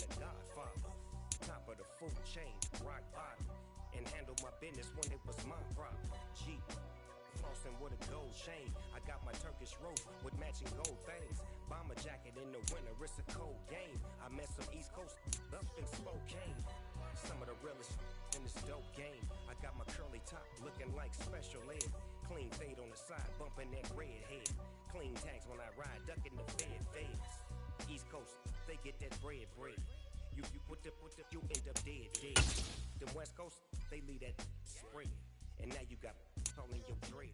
the Godfather. Top of the food chain, rock bottom. And handle my business when it was my problem. G, flossing with a gold chain. I got my Turkish rope with matching gold things. Bomber jacket in the winter, it's a cold game. I met some East Coast up in Spokane. Some of the realest in this dope game. I got my curly top looking like special ed. Clean fade on the side, bumping that red head. Clean tags when I ride, ducking the feds. East Coast, they get that bread. You you end up dead. The West Coast, they leave that spread. And now you got all in your dread.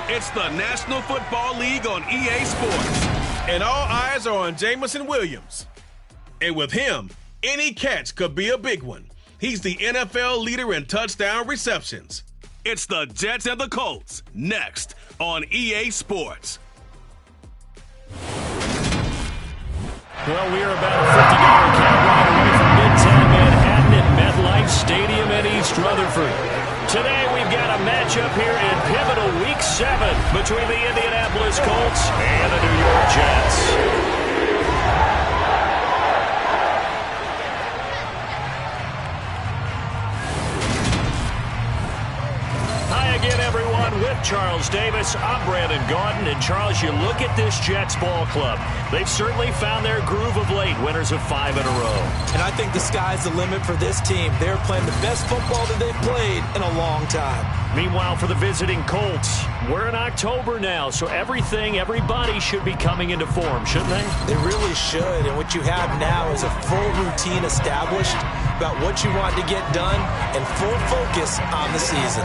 It's the National Football League on EA Sports. And all eyes are on Jamison Williams. And with him, any catch could be a big one. He's the NFL leader in touchdown receptions. It's the Jets and the Colts, next on EA Sports. Well, we are about a $50 cab ride away from Midtown Manhattan at MetLife Stadium in East Rutherford. Today we've got a matchup here in pivotal Week 7 between the Indianapolis Colts and the New York Jets. Again, everyone, with Charles Davis, I'm Brandon Gaudin. And Charles, you look at this Jets ball club. They've certainly found their groove of late, winners of 5 in a row. And I think the sky's the limit for this team. They're playing the best football that they've played in a long time. Meanwhile, for the visiting Colts, we're in October now, so everybody should be coming into form, shouldn't they? They really should, and what you have now is a full routine established about what you want to get done and full focus on the season.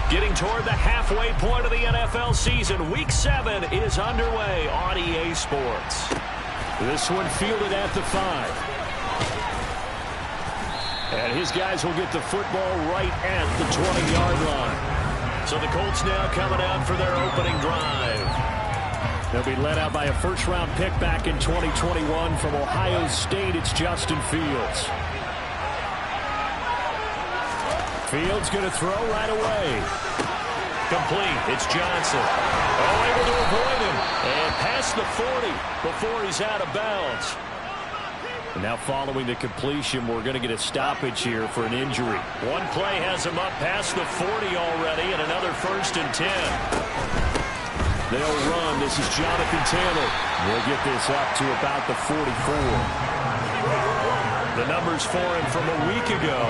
Getting toward the halfway point of the NFL season, Week 7 is underway on EA Sports. This one fielded at the 5. And his guys will get the football right at the 20-yard line. So the Colts now coming out for their opening drive. They'll be led out by a first-round pick back in 2021 from Ohio State. It's Justin Fields. Fields going to throw right away. Complete. It's Johnson. Oh, able to avoid him. And past the 40 before he's out of bounds. And now following the completion, we're going to get a stoppage here for an injury. One play has him up past the 40 already, and another 1st and 10. They'll run. This is Jonathan Taylor. We'll get this up to about the 44. The numbers for him from a week ago,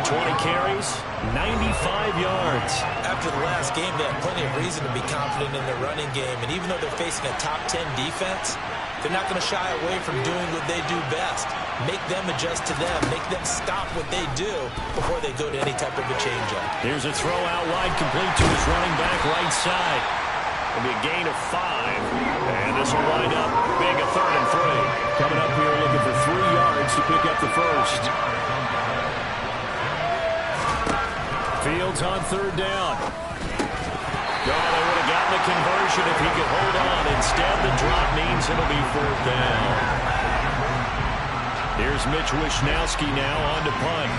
20 carries, 95 yards. After the last game, they have plenty of reason to be confident in their running game. And even though they're facing a top 10 defense, they're not going to shy away from doing what they do best. Make them adjust to them. Make them stop what they do before they go to any type of a change-up. Here's a throw out wide, complete to his running back right side. It'll be a gain of 5. And this will wind up being a 3rd and 3. Coming up here looking for 3 yards to pick up the first. Fields on 3rd down. Oh, they would have gotten the conversion if he could hold on. Instead, the drop means it'll be 4th down. Here's Mitch Wishnowski now on to punt.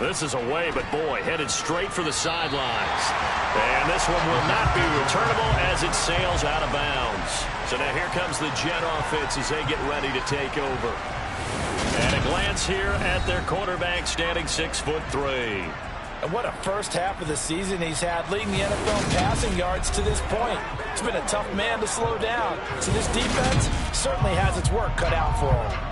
This is away, but boy, headed straight for the sidelines. And this one will not be returnable as it sails out of bounds. So now here comes the Jet offense as they get ready to take over. And a glance here at their quarterback, standing 6'3". And what a first half of the season he's had, leading the NFL in passing yards to this point. He's been a tough man to slow down. So this defense certainly has its work cut out for him.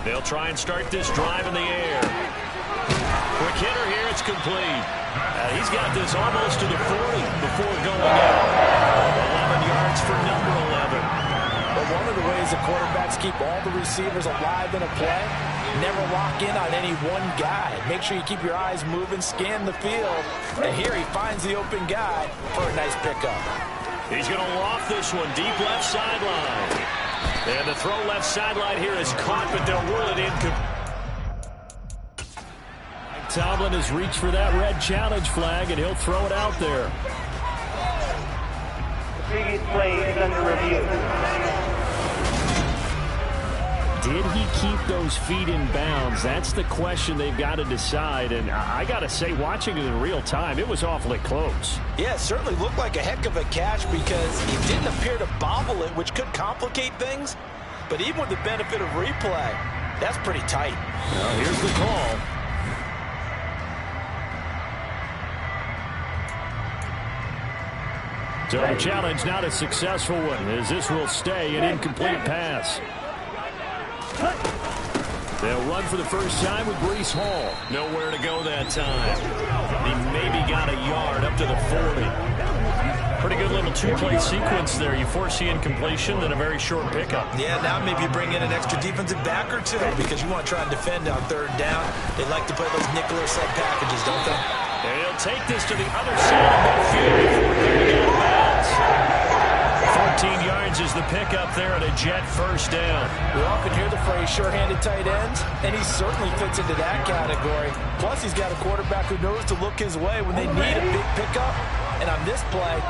They'll try and start this drive in the air. Quick hitter here, it's complete. He's got this almost to the 40 before going out. 11 yards for number 11. But one of the ways the quarterbacks keep all the receivers alive in a play, never lock in on any one guy. Make sure you keep your eyes moving, scan the field. And here he finds the open guy for a nice pickup. He's going to loft this one deep left sideline. And the throw left sideline here is caught, but they'll rule it in. Tomlin has reached for that red challenge flag, and he'll throw it out there. The previous play is under review. Did he keep those feet in bounds? That's the question they've got to decide. And I got to say, watching it in real time, it was awfully close. Yeah, it certainly looked like a heck of a catch because he didn't appear to bobble it, which could complicate things. But even with the benefit of replay, that's pretty tight. Now here's the call. So the challenge, not a successful one, as this will stay an incomplete pass. They'll run for the first time with Breece Hall. Nowhere to go that time. He maybe got a yard up to the 40. Pretty good little two-play sequence there. You force the incompletion, then a very short pickup. Yeah, now maybe you bring in an extra defensive back or two because you want to try and defend on third down. They like to play those nickel or sub packages, don't they? They'll take this to the other side of midfield before getting out of bounds. 14 yards is the pickup there at a Jet first down. We often hear the phrase sure-handed tight ends, and he certainly fits into that category. Plus, he's got a quarterback who knows to look his way when they need a big pickup. And on this play,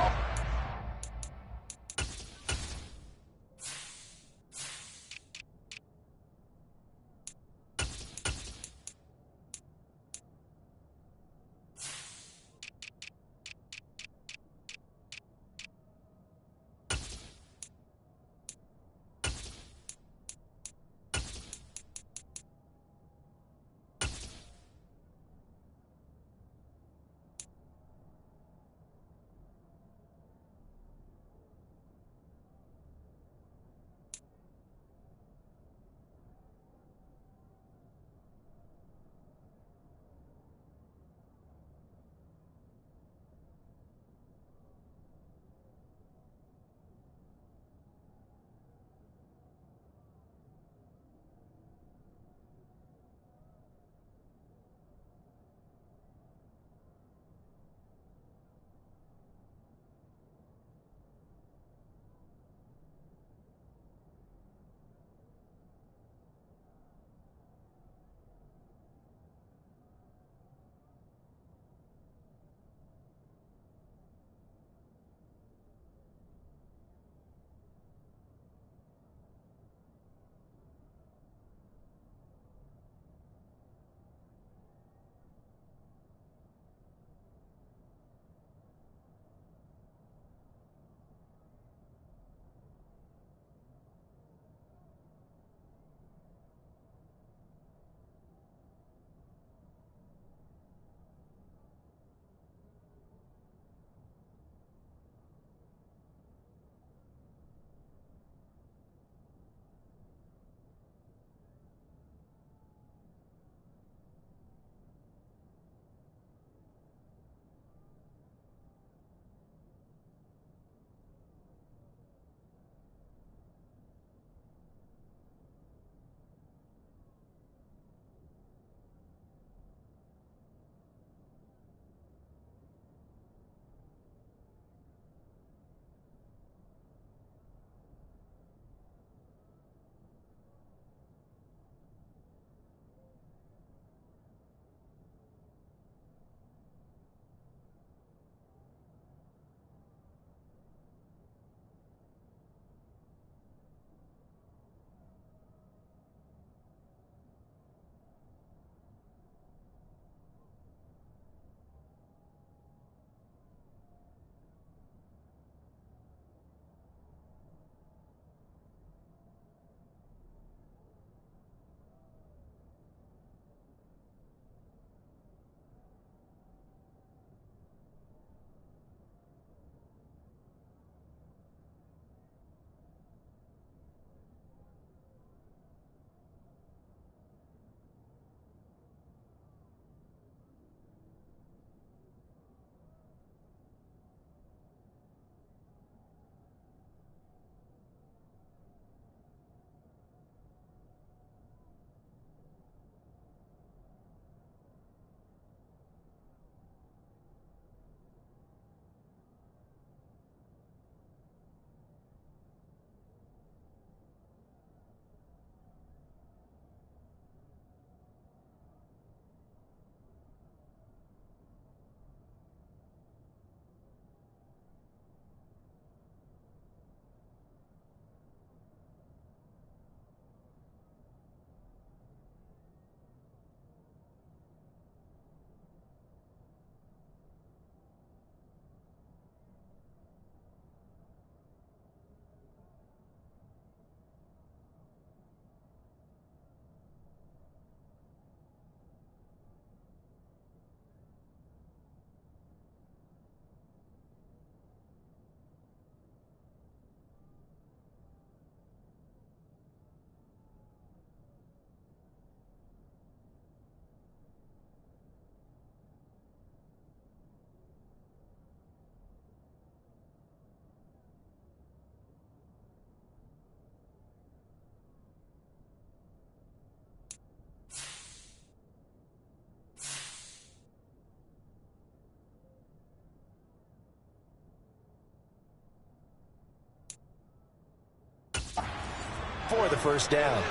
for the first down.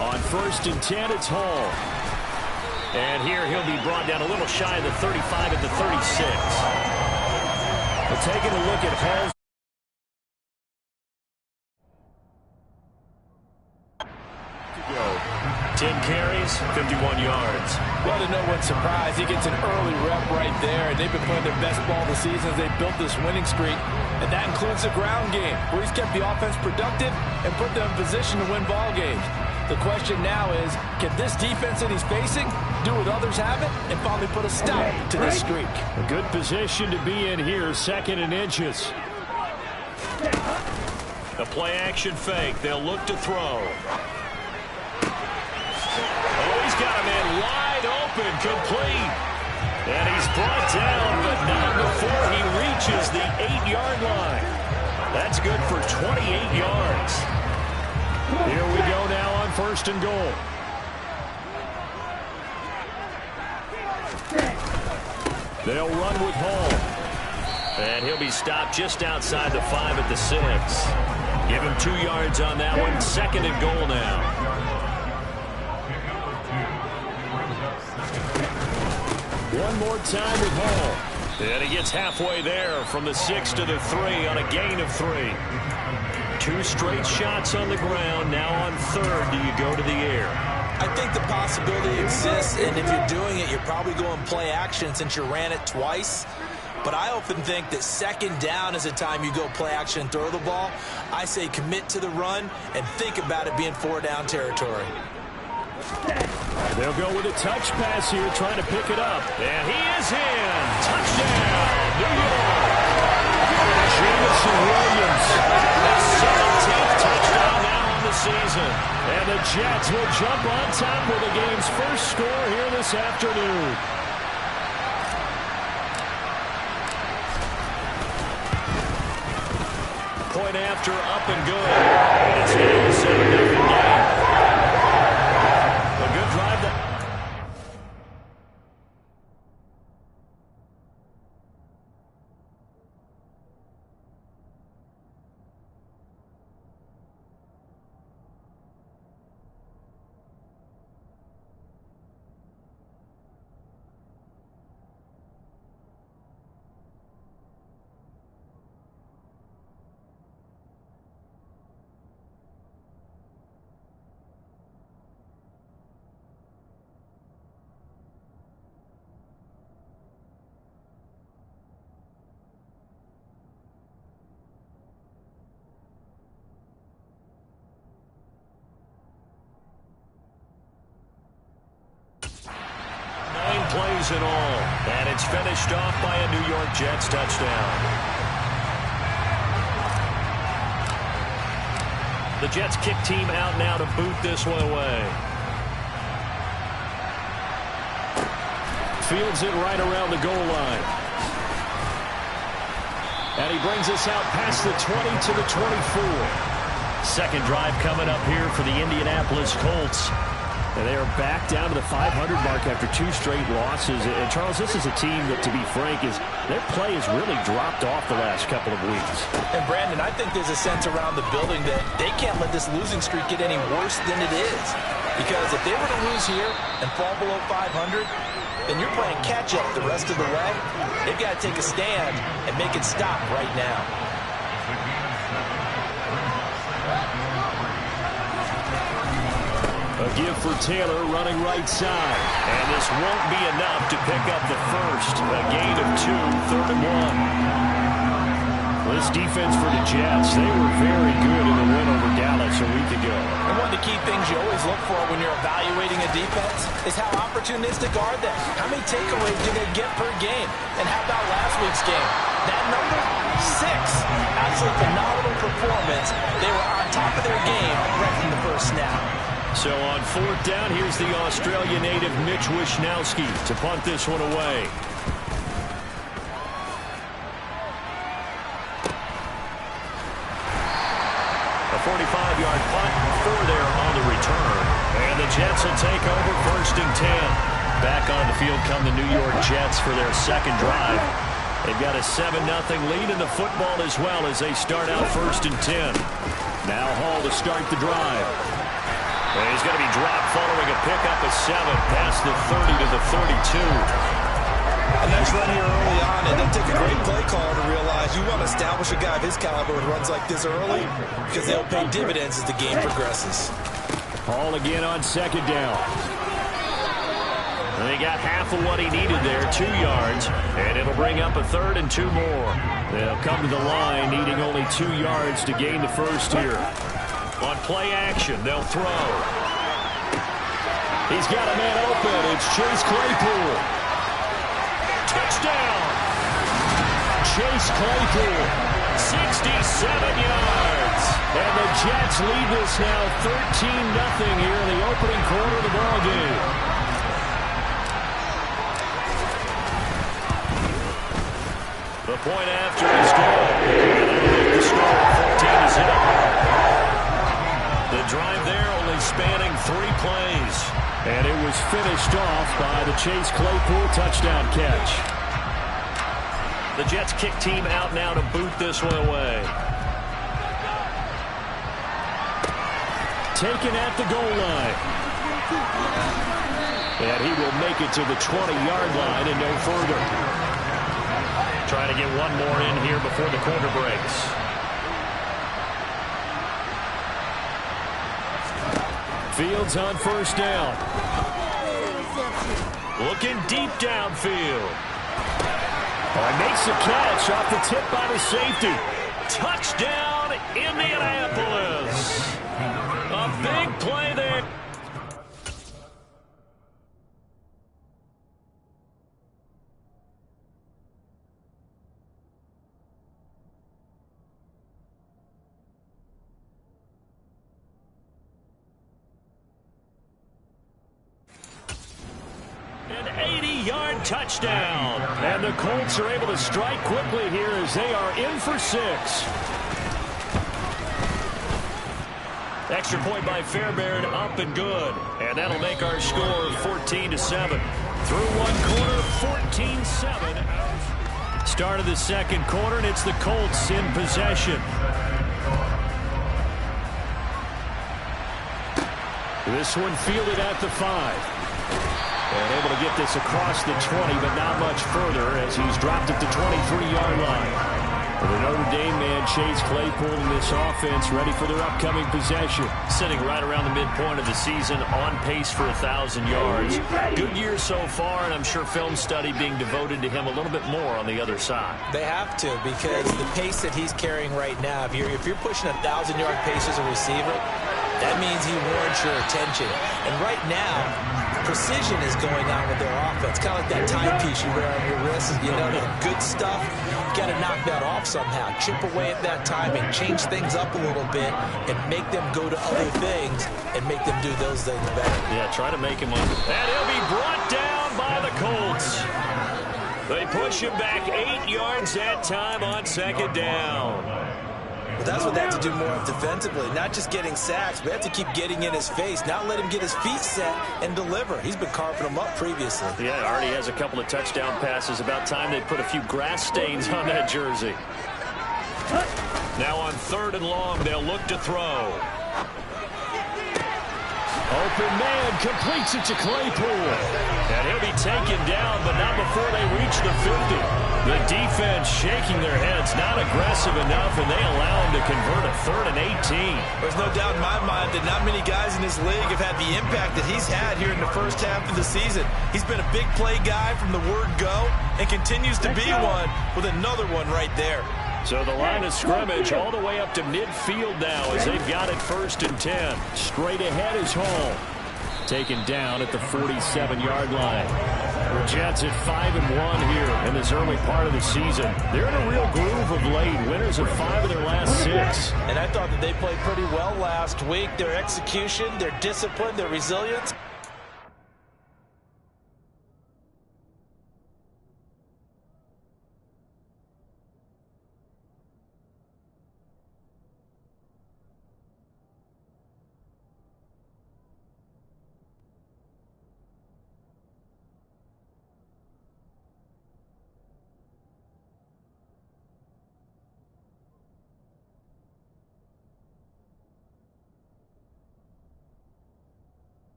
On 1st and 10, it's Hall. And here he'll be brought down a little shy of the 35 at the 36. But taking a look at Hall's 10 carries, 51 yards. Well, to no one's surprise, he gets an early rep right there, and they've been playing their best ball this season as they built this winning streak. And that includes the ground game, where he's kept the offense productive and put them in position to win ball games. The question now is, can this defense that he's facing do what others haven't and finally put a stop to this streak? A good position to be in here, 2nd and inches. The play-action fake. They'll look to throw. Oh, he's got a man wide open, complete. And he's brought down, but not before he reaches the 8-yard line. That's good for 28 yards. Here we go now on 1st and goal. They'll run with Hall. And he'll be stopped just outside the 5 at the 6. Give him 2 yards on that one. 2nd and goal now. One more time with Hall. And he gets halfway there from the 6 to the 3 on a gain of 3. 2 straight shots on the ground. Now on 3rd, do you go to the air? I think the possibility exists, and if you're doing it, you're probably going play action since you ran it twice. But I often think that 2nd down is the time you go play action and throw the ball. I say commit to the run and think about it being 4-down territory. They'll go with a touch pass here, trying to pick it up. And he is in. Touchdown, New York. Jameson Williams. His 17th touchdown now on the season. And the Jets will jump on top with the game's first score here this afternoon. Point after, up and good. And it's now a 7-0 game. A good drive that. Plays in all, and it's finished off by a New York Jets touchdown. The Jets kick team out now to boot this one away. Fields it right around the goal line. And he brings us out past the 20 to the 24. Second drive coming up here for the Indianapolis Colts. And they are back down to the 500 mark after 2 straight losses. And, Charles, this is a team that, to be frank, their play has really dropped off the last couple of weeks. And, Brandon, I think there's a sense around the building that they can't let this losing streak get any worse than it is. Because if they were to lose here and fall below 500, then you're playing catch-up the rest of the way. They've got to take a stand and make it stop right now. A give for Taylor running right side. And this won't be enough to pick up the first. A gain of 2, 3rd and 1. This defense for the Jets, they were very good in the win over Dallas a week ago. And one of the key things you always look for when you're evaluating a defense is how opportunistic are they? How many takeaways do they get per game? And how about last week's game? That number, 6. Absolutely phenomenal performance. They were on top of their game right from the first snap. So on 4th down, here's the Australia native Mitch Wishnowsky to punt this one away. A 45-yard punt, 4 there on the return. And the Jets will take over 1st and 10. Back on the field come the New York Jets for their second drive. They've got a 7-0 lead in the football as well as they start out 1st and 10. Now Hall to start the drive. And he's going to be dropped following a pickup of 7 past the 30 to the 32. A nice run here early on, and they'll take a great play caller to realize you want to establish a guy of his caliber with runs like this early because they'll pay dividends as the game progresses. Hall again on 2nd down. And he got half of what he needed there, 2 yards, and it'll bring up a 3rd and 2 more. They'll come to the line needing only 2 yards to gain the first here. On play action, they'll throw. He's got a man open. It's Chase Claypool. Touchdown! Chase Claypool, 67 yards. And the Jets lead this now 13-0 here in the opening quarter of the ball game. The point after is good. And that'll make the score 14-0. The drive there only spanning 3 plays. And it was finished off by the Chase Claypool touchdown catch. The Jets kick team out now to boot this one away. Taken at the goal line. And he will make it to the 20-yard line and no further. Trying to get one more in here before the quarter breaks. Fields on 1st down. Looking deep downfield. Makes the catch off the tip by the safety. Touchdown, Indianapolis. A big play there. An 80-yard touchdown. And the Colts are able to strike quickly here as they are in for 6. Extra point by Fairbairn, up and good. And that'll make our score 14-7. Through one quarter, 14-7. Start of the 2nd quarter, and it's the Colts in possession. This one fielded at the 5. And able to get this across the 20, but not much further as he's dropped at the 23-yard line. For the Notre Dame man, Chase Claypool in this offense, ready for their upcoming possession. Sitting right around the midpoint of the season, on pace for 1,000 yards. Good year so far, and I'm sure film study being devoted to him a little bit more on the other side. They have to, because the pace that he's carrying right now, if you're pushing 1,000-yard pace as a receiver, that means he warrants your attention. And right now, precision is going on with their offense. Kind of like that timepiece you wear on your wrist. You know, the good stuff, got to knock that off somehow. Chip away at that timing, change things up a little bit, and make them go to other things and make them do those things better. Yeah, try to make him under. And he'll be brought down by the Colts. They push him back 8 yards that time on 2nd down. Well, that's what they have to do more of defensively. Not just getting sacks, but they have to keep getting in his face. Not let him get his feet set and deliver. He's been carving them up previously. Yeah, already has a couple of touchdown passes. About time they put a few grass stains on that jersey. Now on 3rd and long, they'll look to throw. Open man completes it to Claypool. And he'll be taken down, but not before they reach the 50. The defense shaking their heads, not aggressive enough, and they allow him to convert a 3rd and 18. There's no doubt in my mind that not many guys in this league have had the impact that he's had here in the first half of the season. He's been a big play guy from the word go and continues to be one with another one right there. So the line of scrimmage all the way up to midfield now as they've got it 1st and 10. Straight ahead is Hall. Taken down at the 47-yard line. The Jets at 5-1 here in this early part of the season. They're in a real groove of late. Winners of 5 of their last 6. And I thought that they played pretty well last week. Their execution, their discipline, their resilience.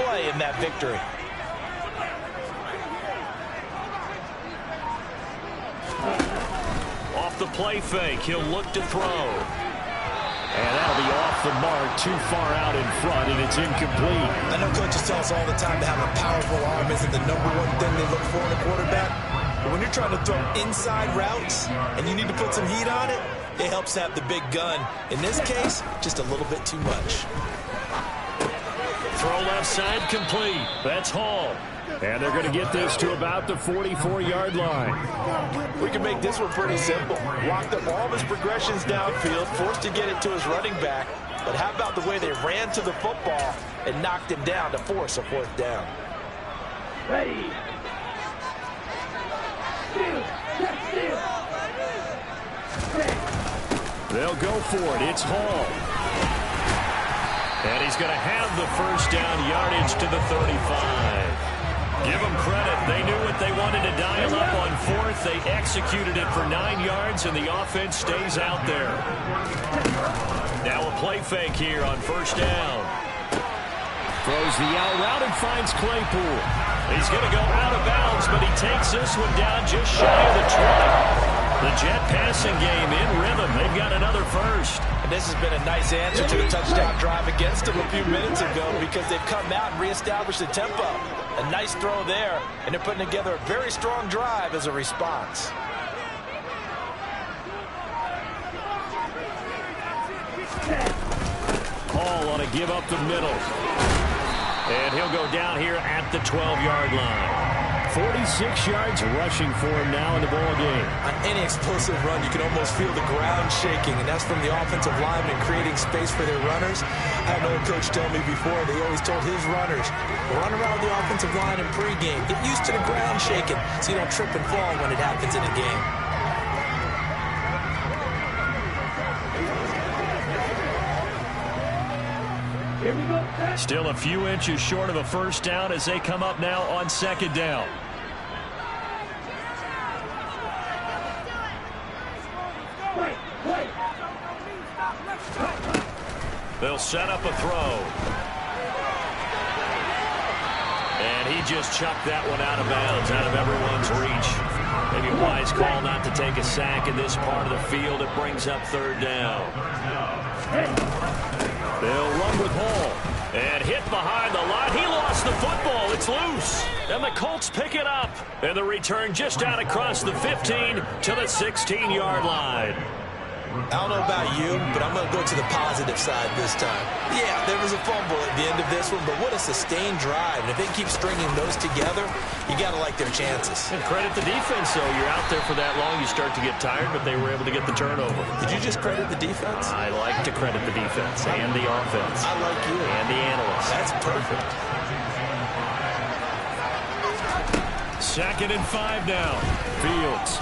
play in that victory. Off the play fake, he'll look to throw. And that'll be off the mark, too far out in front, and it's incomplete. I know coaches tell us all the time that having a powerful arm isn't the #1 thing they look for in a quarterback. But when you're trying to throw inside routes and you need to put some heat on it, it helps have the big gun. In this case, just a little bit too much. Throw left side complete. That's Hall. And they're going to get this to about the 44-yard line. We can make this one pretty simple. Walked up all of his progressions downfield, forced to get it to his running back. But how about the way they ran to the football and knocked him down to force a 4th down? Ready. They'll go for it. It's Hall. And he's going to have the first down yardage to the 35. Give them credit. They knew what they wanted to dial up on 4th. They executed it for 9 yards, and the offense stays out there. Now a play fake here on 1st down. Throws the out route and finds Claypool. He's going to go out of bounds, but he takes this one down just shy of the 20. The Jet passing game in rhythm. They've got another first. And this has been a nice answer to the touchdown drive against them a few minutes ago because they've come out and reestablished the tempo. A nice throw there, and they're putting together a very strong drive as a response. Hall on a give up the middle. And he'll go down here at the 12-yard line. 46 yards rushing for him now in the ball game. On any explosive run, you can almost feel the ground shaking, and that's from the offensive linemen creating space for their runners. I had an old coach tell me before, they always told his runners, run around the offensive line in pregame. Get used to the ground shaking so you don't trip and fall when it happens in a game. Still a few inches short of a first down as they come up now on 2nd down. They'll set up a throw. And he just chucked that one out of bounds, out of everyone's reach. Maybe a wise call not to take a sack in this part of the field. It brings up 3rd down. They'll run with Hall. And hit behind the line. He lost the football. It's loose. And the Colts pick it up. And the return just out across the 15 to the 16-yard line. I don't know about you, but I'm going to go to the positive side this time. Yeah, there was a fumble at the end of this one, but what a sustained drive. And if they keep stringing those together, you got to like their chances. And credit the defense, though. You're out there for that long, you start to get tired, but they were able to get the turnover. Did you just credit the defense? I like to credit the defense and the offense. I like you. And the analysts. That's perfect. 2nd and 5 now. Fields.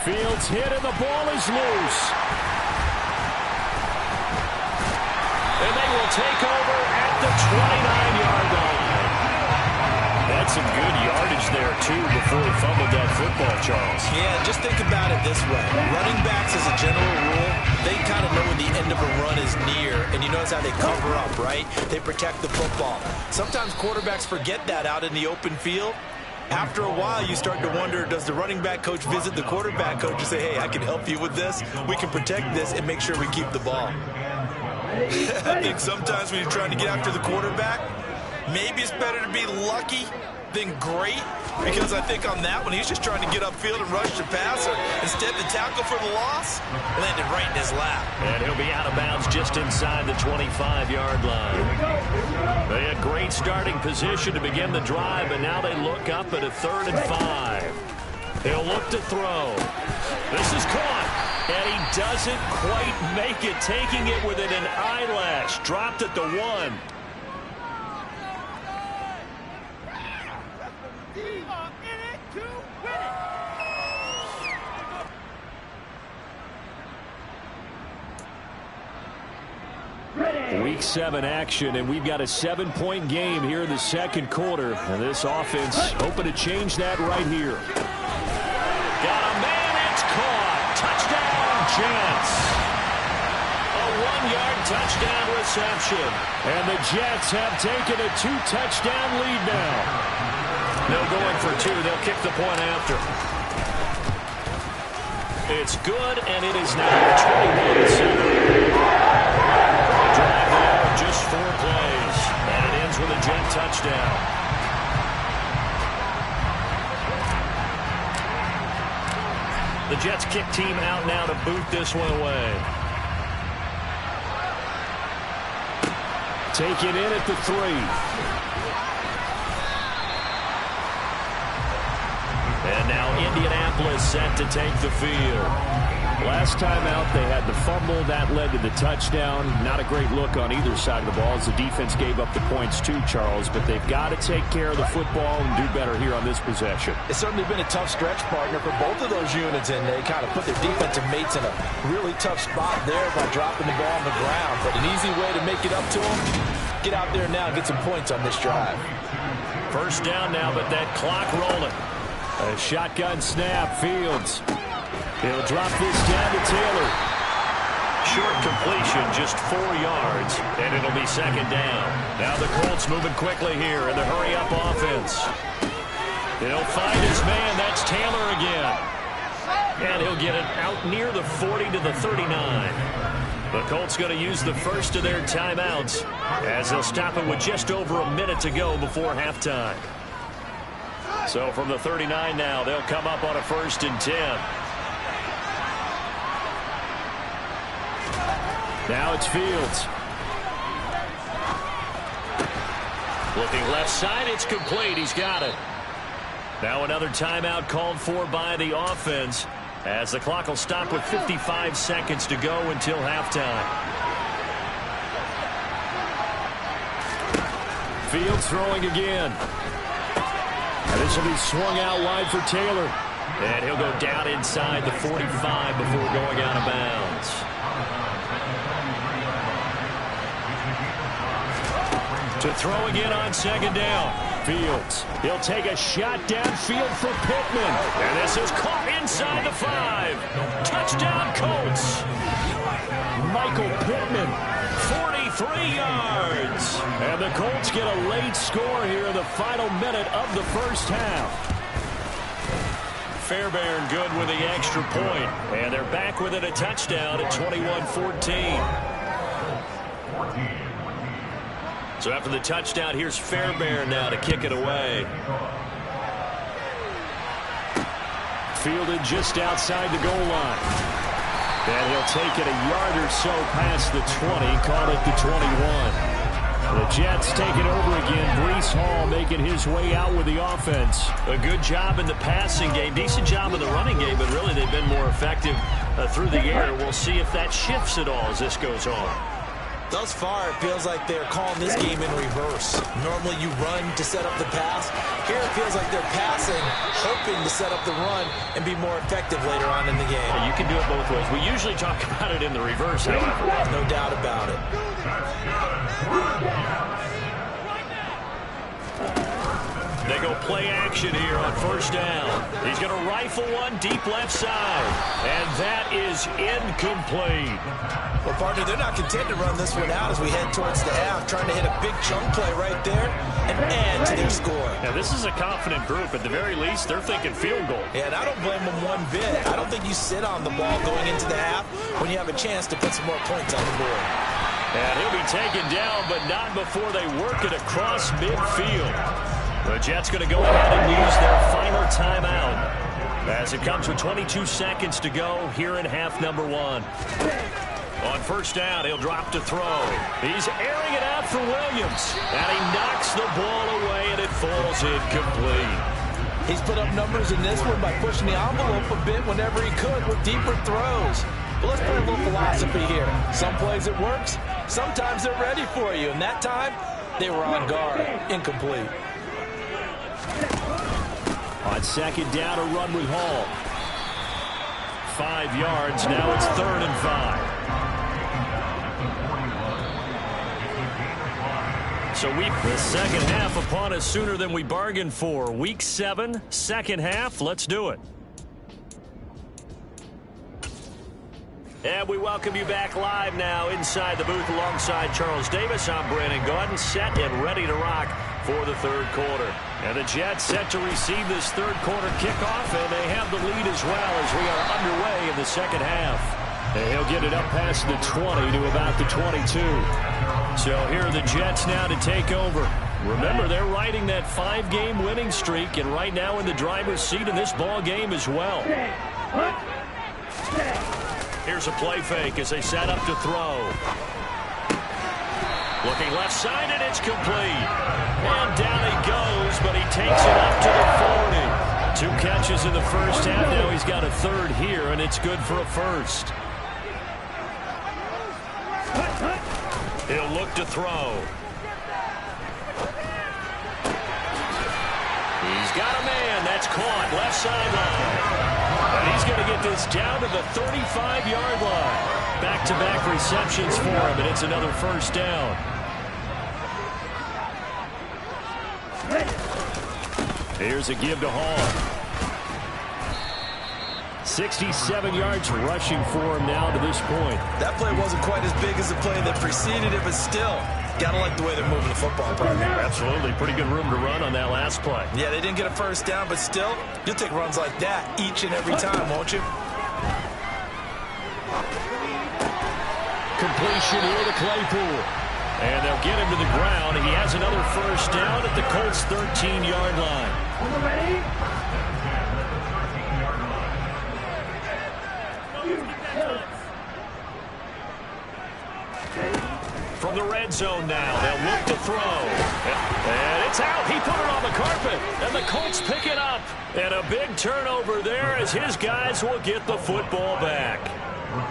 Fields hit and the ball is loose. And they will take over at the 29-yard line. That's some good yardage there, too, before he fumbled that football, Charles. Yeah, just think about it this way. Running backs, as a general rule, they kind of know when the end of a run is near, and you notice how they cover up, right? They protect the football. Sometimes quarterbacks forget that out in the open field. After a while, you start to wonder, does the running back coach visit the quarterback coach and say, hey, I can help you with this. We can protect this and make sure we keep the ball. I think sometimes when you're trying to get after the quarterback, maybe it's better to be lucky than great, because I think on that one, he's just trying to get upfield and rush the passer. Instead, the tackle for the loss landed right in his lap. And he'll be out of bounds just inside the 25-yard line. They had great starting position to begin the drive, but now they look up at a 3rd and 5. He'll look to throw. This is caught. And he doesn't quite make it, taking it within an eyelash. Dropped at the 1. Week 7 action, and we've got a 7-point game here in the 2nd quarter. And this offense hoping to change that right here. Got a man, it's caught. Touchdown, Jets. A 9-yard touchdown reception. And the Jets have taken a 2-touchdown lead now. No going for 2. They'll kick the point after. It's good, and it is now 21-7. Drive there, just 4 plays. And it ends with a Jet touchdown. The Jets kick team out now to boot this one away. Take it in at the 3. And now Indianapolis set to take the field. Last time out, they had the fumble. That led to the touchdown. Not a great look on either side of the ball as the defense gave up the points too, Charles. But they've got to take care of the football and do better here on this possession. It's certainly been a tough stretch, partner, for both of those units, and they kind of put their defensive mates in a really tough spot there by dropping the ball on the ground. But an easy way to make it up to them, get out there now and get some points on this drive. First down now, but that clock rolling. A shotgun snap, Fields. He'll drop this down to Taylor. Short completion, just 4 yards, and it'll be second down. Now the Colts moving quickly here in the hurry-up offense. He'll find his man. That's Taylor again. And he'll get it out near the 40 to the 39. The Colts going to use the first of their timeouts as they'll stop it with just over a minute to go before halftime. So from the 39 now, they'll come up on a 1st and 10. Now it's Fields. Looking left side, it's complete. He's got it. Now another timeout called for by the offense as the clock will stop with 55 seconds to go until halftime. Fields throwing again. And this will be swung out wide for Taylor. And he'll go down inside the 45 before going out of bounds. To throw again on second down. Fields. He'll take a shot downfield for Pittman. And this is caught inside the 5. Touchdown Colts. Michael Pittman. 43 yards. And the Colts get a late score here in the final minute of the first half. Fairbairn good with the extra point. And they're back within a touchdown at 21-14. So after the touchdown, here's Fairbairn now to kick it away. Fielded just outside the goal line. And he'll take it a yard or so past the 20, call it the 21. The Jets taking over again. Breece Hall making his way out with the offense. A good job in the passing game. Decent job in the running game, but really they've been more effective through the air. We'll see if that shifts at all as this goes on. Thus far, it feels like they're calling this game in reverse. Normally you run to set up the pass. Here it feels like they're passing, hoping to set up the run and be more effective later on in the game. Yeah, you can do it both ways. We usually talk about it in the reverse, however. No doubt about it. They go play action here on first down. He's going to rifle one deep left side. And that is incomplete. Well, partner, they're not content to run this one out as we head towards the half, trying to hit a big chunk play right there and add to their score. Now, this is a confident group. At the very least, they're thinking field goal. Yeah, and I don't blame them one bit. I don't think you sit on the ball going into the half when you have a chance to put some more points on the board. And he'll be taken down, but not before they work it across midfield. The Jets going to go ahead and use their final timeout as it comes with 22 seconds to go here in half number 1. On first down, he'll drop to throw. He's airing it out for Williams. And he knocks the ball away, and it falls incomplete. He's put up numbers in this one by pushing the envelope a bit whenever he could with deeper throws. But let's play a little philosophy here. Some plays it works. Sometimes they're ready for you. And that time, they were on guard. Incomplete. On second down, a run with Hall. 5 yards. Now it's 3rd and 5. So the second half upon us sooner than we bargained for. Week 7, second half. Let's do it. And we welcome you back live now inside the booth alongside Charles Davis. I'm Brandon Gaudin, set and ready to rock for the third quarter. And the Jets set to receive this third quarter kickoff, and they have the lead as well as we are underway in the second half. And he'll get it up past the 20 to about the 22. So here are the Jets now to take over. Remember, they're riding that 5-game winning streak, and right now in the driver's seat in this ball game as well. Here's a play fake as they set up to throw. Looking left side, and it's complete. And down he goes, but he takes it up to the 40. 2 catches in the first half. Now he's got a third here, and it's good for a first. He'll look to throw. He's got a man. That's caught. Left sideline. And he's going to get this down to the 35-yard line. Back-to-back receptions for him, and it's another first down. Here's a give to Hall. 67 yards rushing for him now to this point. That play wasn't quite as big as the play that preceded it, but still, gotta like the way they're moving the football. Absolutely. Pretty good room to run on that last play. Yeah, they didn't get a first down, but still, you'll take runs like that each and every time, won't you? Completion here to Claypool. And they'll get him to the ground. He has another first down at the Colts' 13-yard line. From the red zone now, they'll look to throw. And it's out. He put it on the carpet. And the Colts pick it up. And a big turnover there as his guys will get the football back.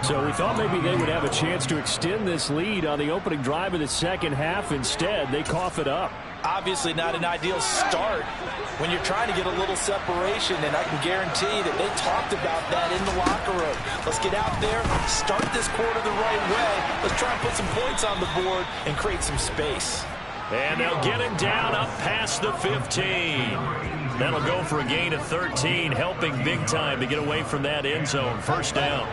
So we thought maybe they would have a chance to extend this lead on the opening drive of the second half. Instead, they cough it up. Obviously not an ideal start when you're trying to get a little separation, and I can guarantee that they talked about that in the locker room. Let's get out there, start this quarter the right way. Let's try and put some points on the board and create some space. And they'll get him down up past the 15. That'll go for a gain of 13, helping big time to get away from that end zone. First down.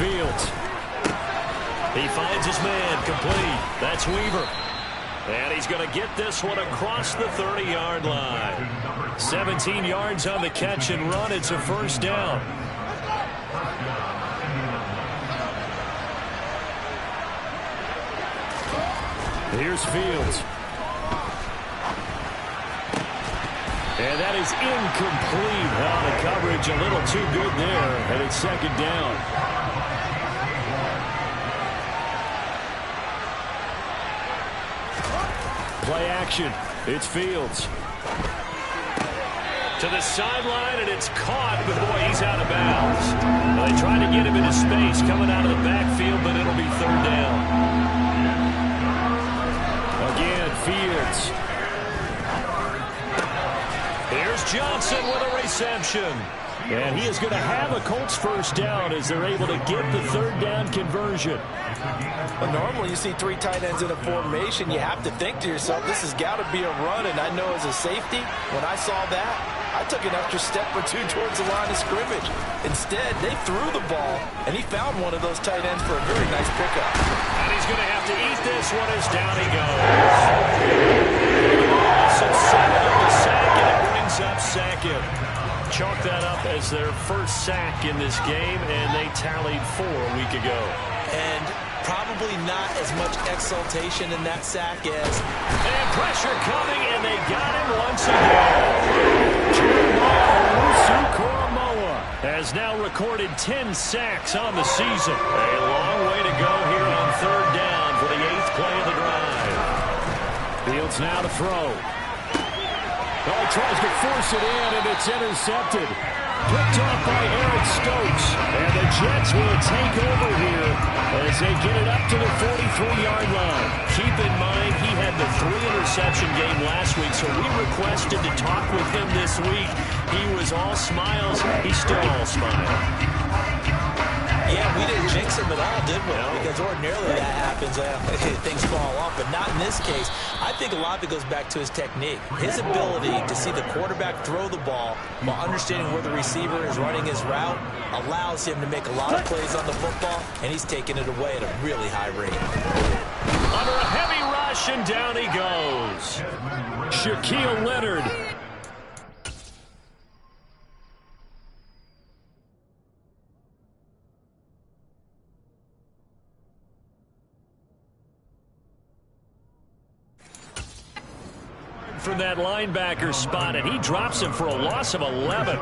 Fields. He finds his man, complete. That's Weaver. And he's going to get this one across the 30-yard line. 17 yards on the catch and run. It's a first down. Here's Fields. And that is incomplete. Well, the coverage a little too good there, and it's second down. Play action. It's Fields. To the sideline, and it's caught, but boy, he's out of bounds. Well, they tried to get him into space coming out of the backfield, but it'll be third down. Again, Fields. Here's Johnson with a reception. And he is going to have a Colts first down as they're able to get the third down conversion. Well, normally you see 3 tight ends in a formation. You have to think to yourself, this has got to be a run. And I know as a safety, when I saw that, I took an extra step or 2 towards the line of scrimmage. Instead, they threw the ball, and he found one of those tight ends for a very nice pickup. And he's going to have to eat this one as down he goes. So 7 on the sack, and it brings up second. Chalk that up as their first sack in this game, and they tallied 4 a week ago. And probably not as much exultation in that sack as... And pressure coming, and they got him once again. Koromoa has now recorded 10 sacks on the season. A long way to go here on third down for the 8th play of the drive. Fields now to throw. Oh, he tries to force it in, and it's intercepted. Picked off by Eric Stokes. And the Jets will take over here as they get it up to the 43-yard line. Keep in mind, he had the 3-interception game last week, so we requested to talk with him this week. He was all smiles. He's still all smiles. Yeah, we didn't jinx him at all, did we? No. Because ordinarily that happens, things fall off, but not in this case. I think a lot of it goes back to his technique. His ability to see the quarterback throw the ball while understanding where the receiver is running his route allows him to make a lot of plays on the football, and he's taking it away at a really high rate. Under a heavy rush, and down he goes. Shaquille Leonard. From that linebacker spot, and he drops him for a loss of 11.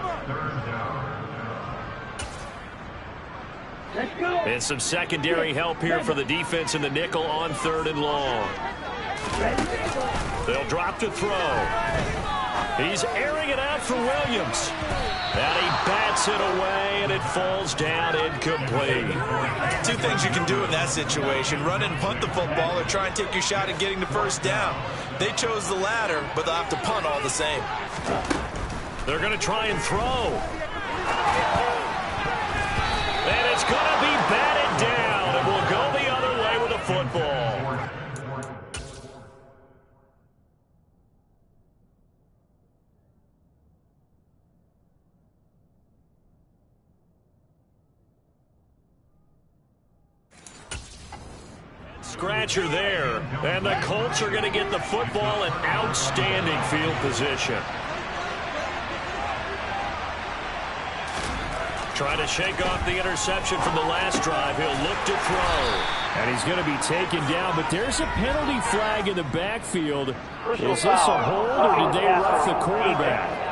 And some secondary help here for the defense in the nickel on 3rd and long. They'll drop to throw. He's airing it out for Williams. And he bats it away, and it falls down incomplete. Two things you can do in that situation: run and punt the football, or try and take your shot at getting the first down. They chose the latter, but they'll have to punt all the same. They're going to try and throw. And it's going to be batted down, and we'll go the other way with the football. Scratcher there, and the Colts are going to get the football in outstanding field position. Trying to shake off the interception from the last drive. He'll look to throw. And he's going to be taken down, but there's a penalty flag in the backfield. Is this a hold, or did they rough the quarterback?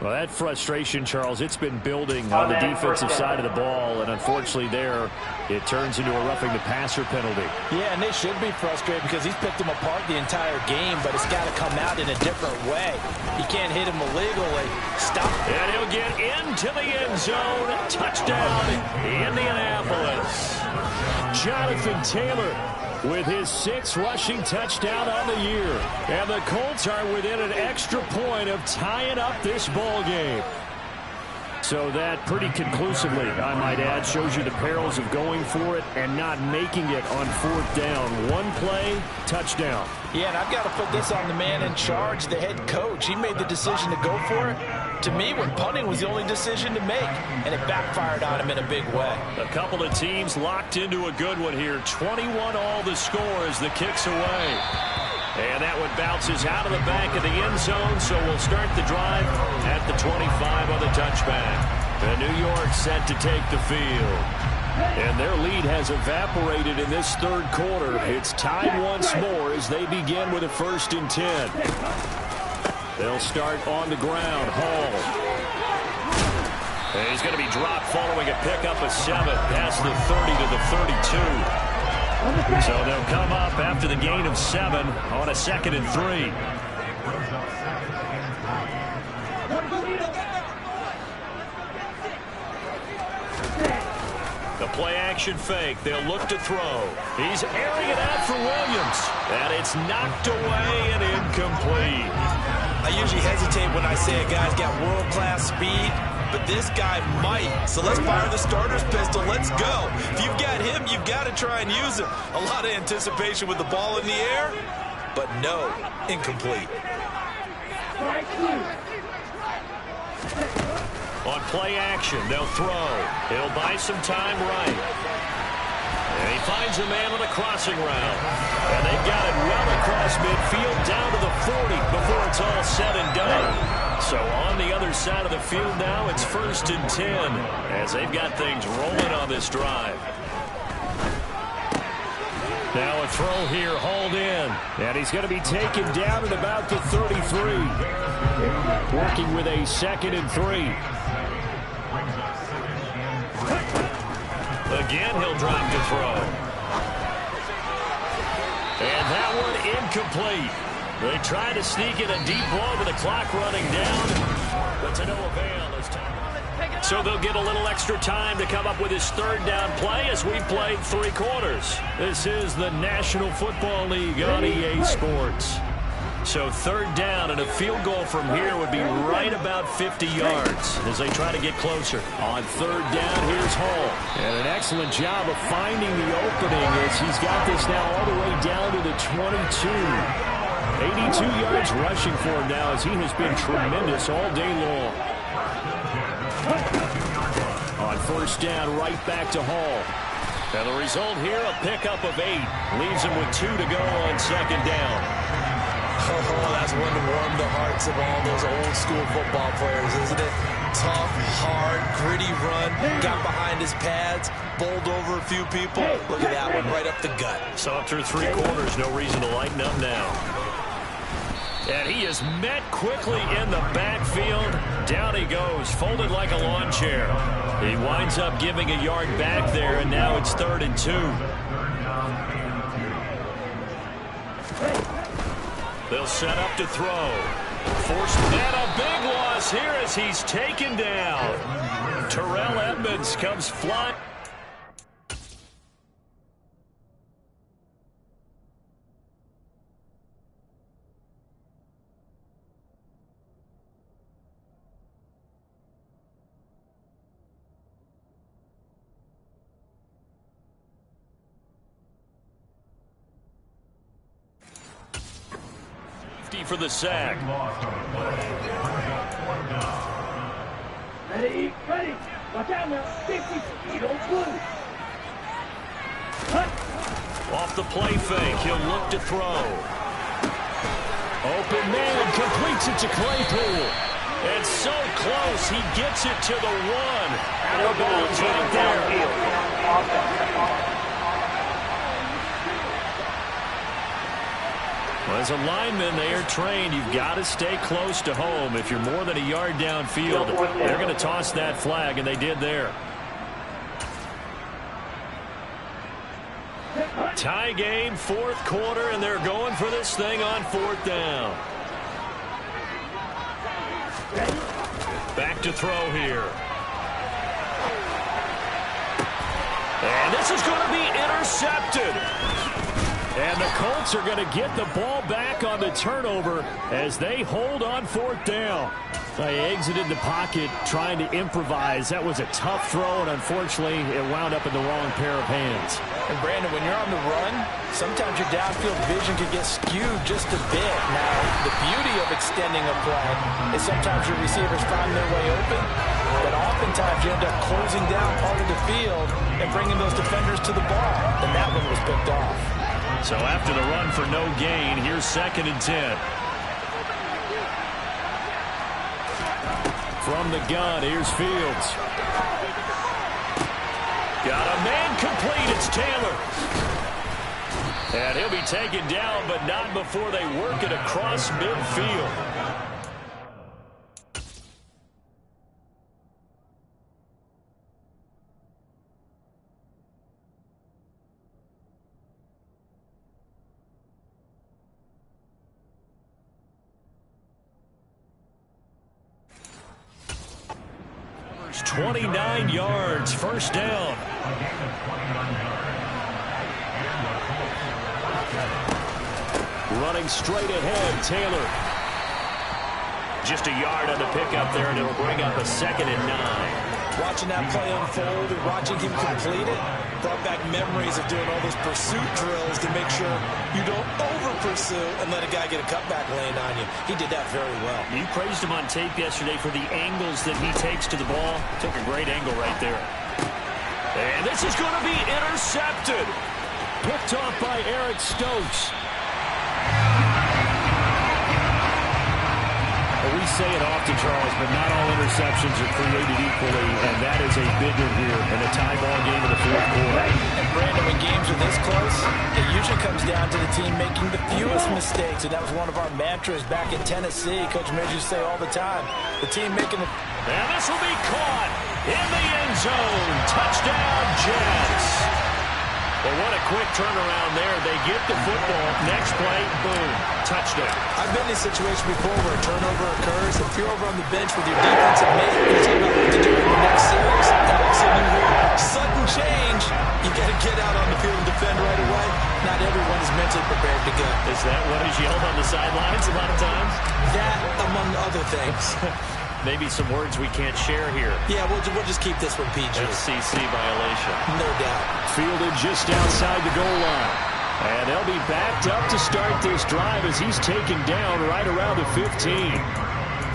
Well, that frustration, Charles, it's been building on the defensive side of the ball, and unfortunately there, it turns into a roughing the passer penalty. Yeah, and they should be frustrated because he's picked them apart the entire game, but it's got to come out in a different way. He can't hit him illegally. Stop. And he'll get into the end zone. Touchdown, Indianapolis. Jonathan Taylor with his 6th rushing touchdown on the year. And the Colts are within an extra point of tying up this ball game. So that pretty conclusively, I might add, shows you the perils of going for it and not making it on 4th down. One play, touchdown. Yeah, and I've got to put this on the man in charge, the head coach. He made the decision to go for it. To me, when punting was the only decision to make, and it backfired on him in a big way. A couple of teams locked into a good one here. 21 all the score as the kick's away. And that one bounces out of the back of the end zone, so we'll start the drive at the 25 on the touchback. And New York set to take the field. And their lead has evaporated in this 3rd quarter. It's tied once more as they begin with a 1st and 10. They'll start on the ground. Hall. And he's going to be dropped following a pickup of 7 past the 30 to the 32. So they'll come up after the gain of 7 on a 2nd and 3. The play action fake. They'll look to throw. He's airing it out for Williams. And it's knocked away and incomplete. I usually hesitate when I say a guy's got world-class speed, but this guy might. So let's fire the starter's pistol. Let's go. If you've got him, you've got to try and use him. A lot of anticipation with the ball in the air, but no, incomplete. On play action, they'll throw. He'll buy some time right. And he finds a man on a crossing route. And they've got it well across midfield down to the 40 before it's all said and done. So on the other side of the field now, it's 1st and 10 as they've got things rolling on this drive. Now a throw here, hauled in. And he's going to be taken down at about the 33. Working with a 2nd and 3. Again, he'll drop to throw. And that one incomplete. They try to sneak in a deep ball with the clock running down, but to no avail this time. So they'll get a little extra time to come up with his 3rd down play as we've played 3 quarters. This is the National Football League on EA Sports. So third down, and a field goal from here would be right about 50 yards as they try to get closer. On third down, here's Hall. And an excellent job of finding the opening as he's got this now all the way down to the 22. 82 yards rushing for him now as he has been tremendous all day long. On first down, right back to Hall. And the result here, a pickup of 8. Leaves him with 2 to go on second down. Oh, that's one to warm the hearts of all those old-school football players, isn't it? Tough, hard, gritty run, got behind his pads, bowled over a few people. Look at that one, right up the gut. So after 3 quarters, no reason to lighten up now. And he is met quickly in the backfield. Down he goes, folded like a lawn chair. He winds up giving a yard back there, and now it's 3rd and 2. They'll set up to throw. Forced, and a big loss here as he's taken down. Terrell Edmonds comes flying. For the sack. Ready, ready. Watch out now. 50. You don't move. Cut. Off the play fake, he'll look to throw. Open man, completes it to Claypool. It's so close, he gets it to the 1. Out of bounds right there. Well, as a lineman, they are trained. You've got to stay close to home. If you're more than a yard downfield, they're going to toss that flag, and they did there. Tie game, 4th quarter, and they're going for this thing on 4th down. Back to throw here. And this is going to be intercepted. And the Colts are going to get the ball back on the turnover as they hold on 4th down. They exited the pocket trying to improvise. That was a tough throw, and unfortunately, it wound up in the wrong pair of hands. And Brandon, when you're on the run, sometimes your downfield vision can get skewed just a bit. Now, the beauty of extending a play is sometimes your receivers find their way open, but oftentimes you end up closing down part of the field and bringing those defenders to the ball. And that one was picked off. So after the run for no gain, here's 2nd and 10. From the gun, here's Fields. Got a man complete, it's Taylor. And he'll be taken down, but not before they work it across midfield. It's 29 yards, 1st down. Running straight ahead, Taylor. Just a yard on the pickup there, and it'll bring up a 2nd and 9. Watching that play unfold and watching him complete it brought back memories of doing all those pursuit drills to make sure you don't over-pursue and let a guy get a cutback lane on you. He did that very well. You praised him on tape yesterday for the angles that he takes to the ball. Took a great angle right there. And this is going to be intercepted. Picked off by Eric Stokes. We say it often, Charles, but not all interceptions are created equally, and that is a big one here in a tie ball game in the 4th quarter. And Brandon, when games are this close, it usually comes down to the team making the fewest mistakes, and that was one of our mantras back in Tennessee. Coach Midge used to say all the time, the team making the... And this will be caught in the end zone. Touchdown, Jets. Well, what a quick turnaround there. They get the football. Next play, boom, touchdown. I've been in a situation before where a turnover occurs. If you're over on the bench with your defensive mate, you're talking about what to do in the next series, and all of a sudden you hear sudden change. You got to get out on the field and defend right away. Not everyone is mentally prepared to go. Is that what is yelled on the sidelines a lot of times? That, among other things. Maybe some words we can't share here. Yeah, we'll just keep this one PG. FCC violation. No doubt. Fielded just outside the goal line. And they'll be backed up to start this drive as he's taken down right around the 15.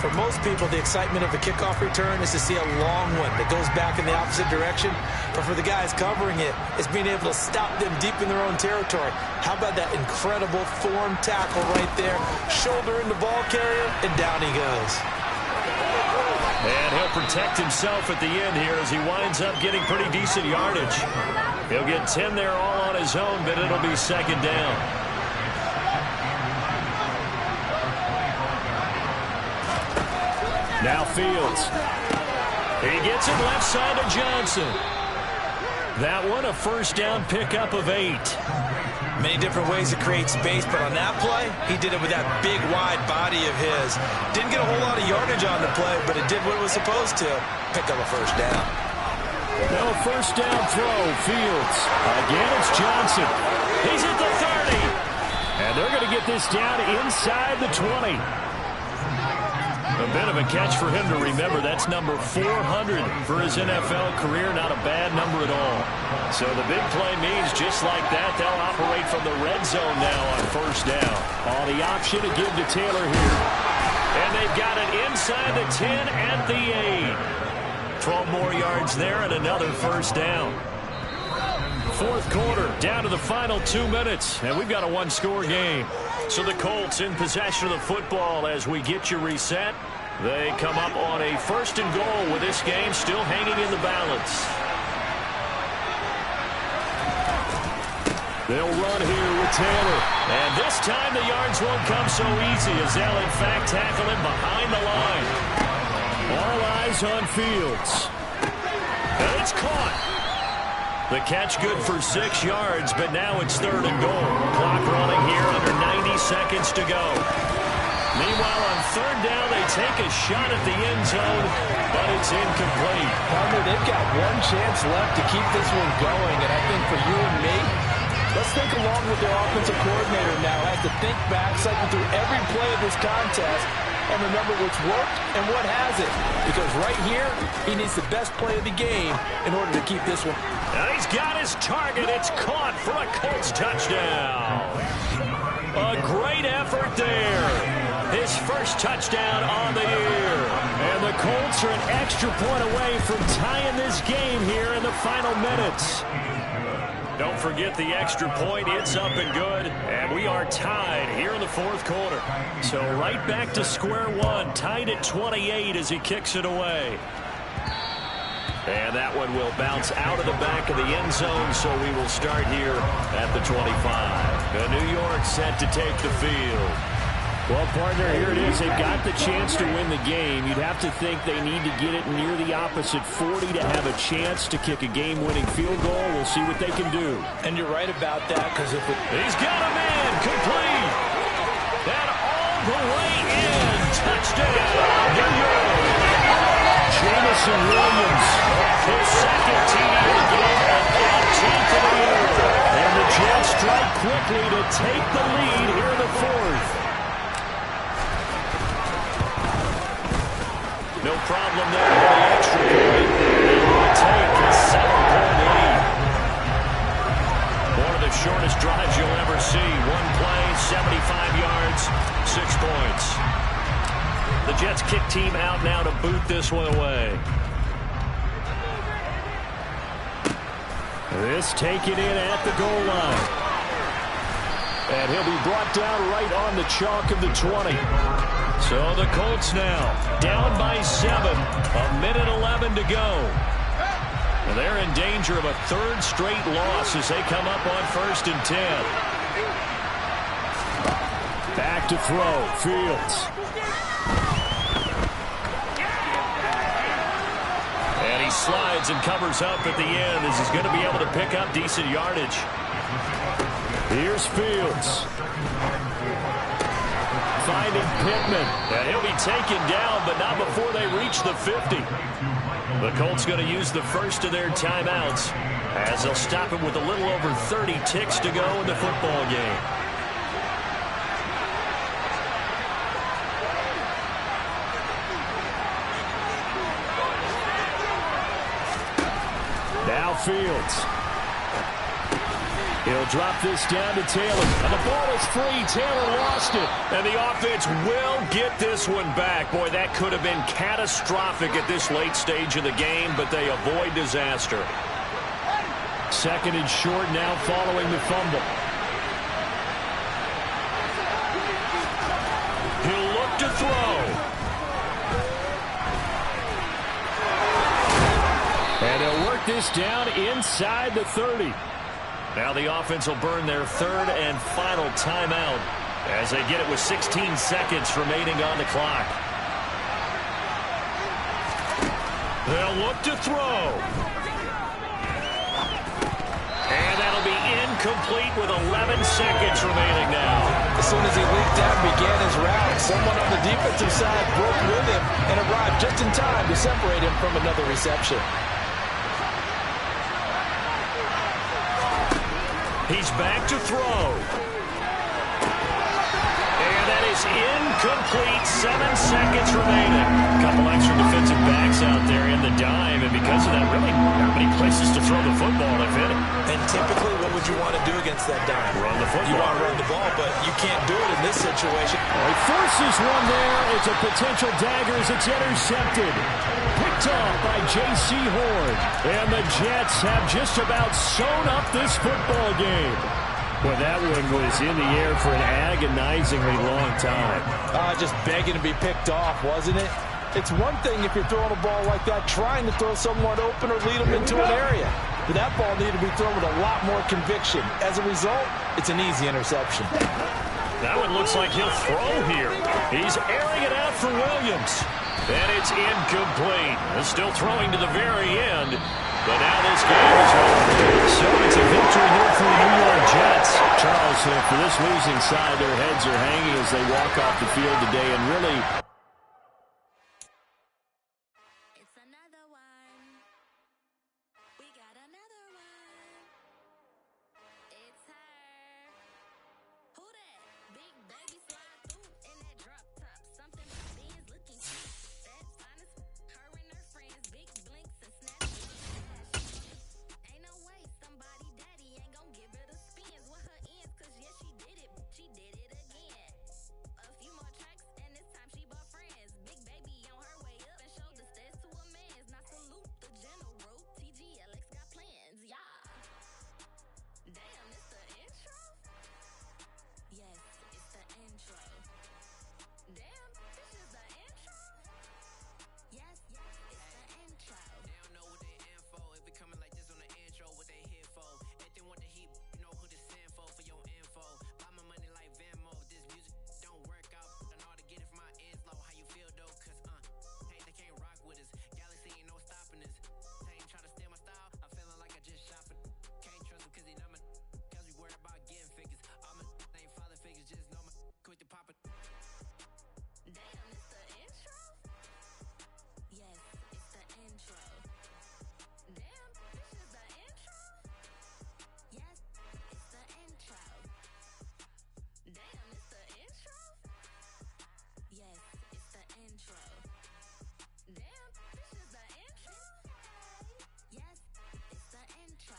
For most people, the excitement of a kickoff return is to see a long one that goes back in the opposite direction. But for the guys covering it, it's being able to stop them deep in their own territory. How about that incredible form tackle right there? Shoulder in the ball carrier, and down he goes. And he'll protect himself at the end here as he winds up getting pretty decent yardage. He'll get 10 there all on his own, but it'll be second down. Now Fields. He gets it left side to Johnson. That one a first down pickup of 8. Many different ways to create space, but on that play, he did it with that big, wide body of his. Didn't get a whole lot of yardage on the play, but it did what it was supposed to. Pick up a first down. Now a first down throw, Fields. Again, it's Johnson. He's at the 30. And they're going to get this down inside the 20. A bit of a catch for him to remember. That's number 400 for his NFL career. Not a bad number at all. So the big play means just like that, they'll operate from the red zone now on first down. All the option to give to Taylor here. And they've got it inside the 10 at the 8. 12 more yards there and another first down. Fourth quarter, down to the final 2 minutes, and we've got a one-score game. So the Colts in possession of the football as we get you reset. They come up on a first and goal with this game still hanging in the balance. They'll run here with Taylor. And this time the yards won't come so easy as they'll in fact tackle him behind the line. All eyes on Fields. And it's caught. The catch good for 6 yards, but now it's third and goal. Clock running here under 90 seconds to go. Meanwhile, on third down, they take a shot at the end zone, but it's incomplete. Partner, they've got one chance left to keep this one going, and I think for you and me, let's think along with their offensive coordinator now. Has to think back, cycle through every play of this contest, and remember what's worked and what hasn't. Because right here, he needs the best play of the game in order to keep this one. And he's got his target. It's caught for a Colts touchdown. A great effort there. His first touchdown on the year. And the Colts are an extra point away from tying this game here in the final minutes. Don't forget the extra point. It's up and good. And we are tied here in the fourth quarter. So right back to square one. Tied at 28 as he kicks it away. And that one will bounce out of the back of the end zone, so we will start here at the 25. And New York set to take the field. Well, partner, here it is. They've got the chance to win the game. You'd have to think they need to get it near the opposite 40 to have a chance to kick a game-winning field goal. We'll see what they can do. And you're right about that, because if it... He's got a man complete. And all the way in. Touchdown, New York. Jamison Williams, his second TD of the game and 18th of the year. And the Jets strike quickly to take the lead here in the fourth. No problem there for the extra point. They will take a 7-point lead. One of the shortest drives you'll ever see. One play, 75 yards, 6 points. The Jets kick team out now to boot this one away. This taken in at the goal line. And he'll be brought down right on the chalk of the 20. So the Colts now down by 7. A minute 11 to go. And they're in danger of a third straight loss as they come up on first and 10. Back to throw. Fields. slides and covers up at the end as he's going to be able to pick up decent yardage. Here's Fields. Finding Pittman. And he'll be taken down, but not before they reach the 50. The Colts going to use the first of their timeouts as they'll stop it with a little over 30 ticks to go in the football game. Now Fields. He'll drop this down to Taylor. And the ball is free. Taylor lost it. And the offense will get this one back. Boy, that could have been catastrophic at this late stage of the game, but they avoid disaster. Second and short now following the fumble. He'll look to throw. And he'll work this down inside the 30. Now the offense will burn their third and final timeout as they get it with 16 seconds remaining on the clock. They'll look to throw. And that'll be incomplete with 11 seconds remaining now. As soon as he leaked out and began his route, someone on the defensive side broke with him and arrived just in time to separate him from another reception. He's back to throw. And that is incomplete. 7 seconds remaining. A couple extra defensive backs out there in the dime, and because of that, really not many places to throw the football, if any. And typically, what would you want to do against that dime? Run the football. You want to run the ball, but you can't do it in this situation. He forces one there. It's a potential dagger as it's intercepted. Picked off by J.C. Horn. And the Jets have just about sewn up this football game. Well, that one was in the air for an agonizingly long time. Just begging to be picked off, wasn't it? It's one thing if you're throwing a ball like that, trying to throw someone open or lead them into an area. But that ball needed to be thrown with a lot more conviction. As a result, it's an easy interception. That one looks like he'll throw here. He's airing it out for Williams. And it's incomplete. Still throwing to the very end. But now this game is over. So it's a victory here for the New York Jets. Charles, for this losing side, their heads are hanging as they walk off the field today. And really, it's another one. We got another one. It's her. Who that? Big baby slide through in that drop top. Something about Ben's looking cute. That's honest. Her and her friends, big blinks and snaps. Ain't no way somebody daddy ain't gon' give her the spins with her ends. Cause yeah, she did it. She did it again. A few more tracks and this time she bought friends. Big baby on her way up and showed the stairs to a man's. Now salute the general. TGLX got plans, yeah. Damn, it's the intro? Yes, it's the intro. Damn, this is the intro? Yes, it's the intro. They don't know what they in for. If we coming like this on the intro, what they here for? If they want the heat, you know who to send for your info. Buy my money like Venmo. If this music don't work out, I know how to get it from my ends low. How you feel though? Cause hey, they can't rock with us. Galaxy ain't no stopping us. They ain't try to steal my style. I'm feeling like I just shot for. Can't trust them cause they not my. Cause we worried about getting figures. All my ain't father figures, just know my quick to pop it. Damn, it's the intro? Yes, it's the intro. Damn, this is the intro? Yes, it's the intro. Damn, it's the intro? Yes, it's the intro. Damn, this is the intro? Yes, it's the intro.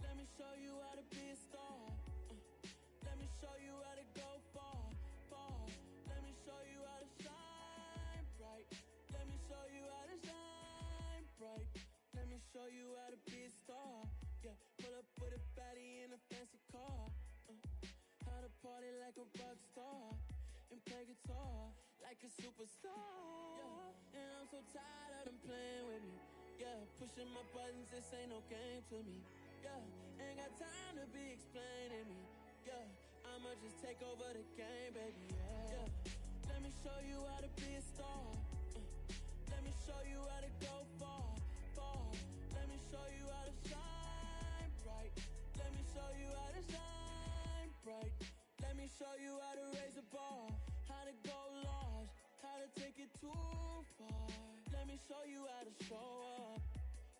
Let me show you how to be a star. Let me show you how to go far, far. Let me show you how to shine bright. Let me show you how to shine bright. Let me show you how to be a star. Yeah, pull up with a baddie in a fancy car. How to party like a rock star. and play guitar like a superstar. Yeah, and I'm so tired of them playing with me. Yeah, pushing my buttons, this ain't no game to me. Yeah, ain't got time to be explaining me. Yeah, I'ma just take over the game, baby. Yeah, let me show you how to be a star. Let me show you how to go far, far. Let me show you how to shine bright. Let me show you how to shine bright. Let me show you how to raise a bar, how to go large, how to take it too far. Let me show you how to show up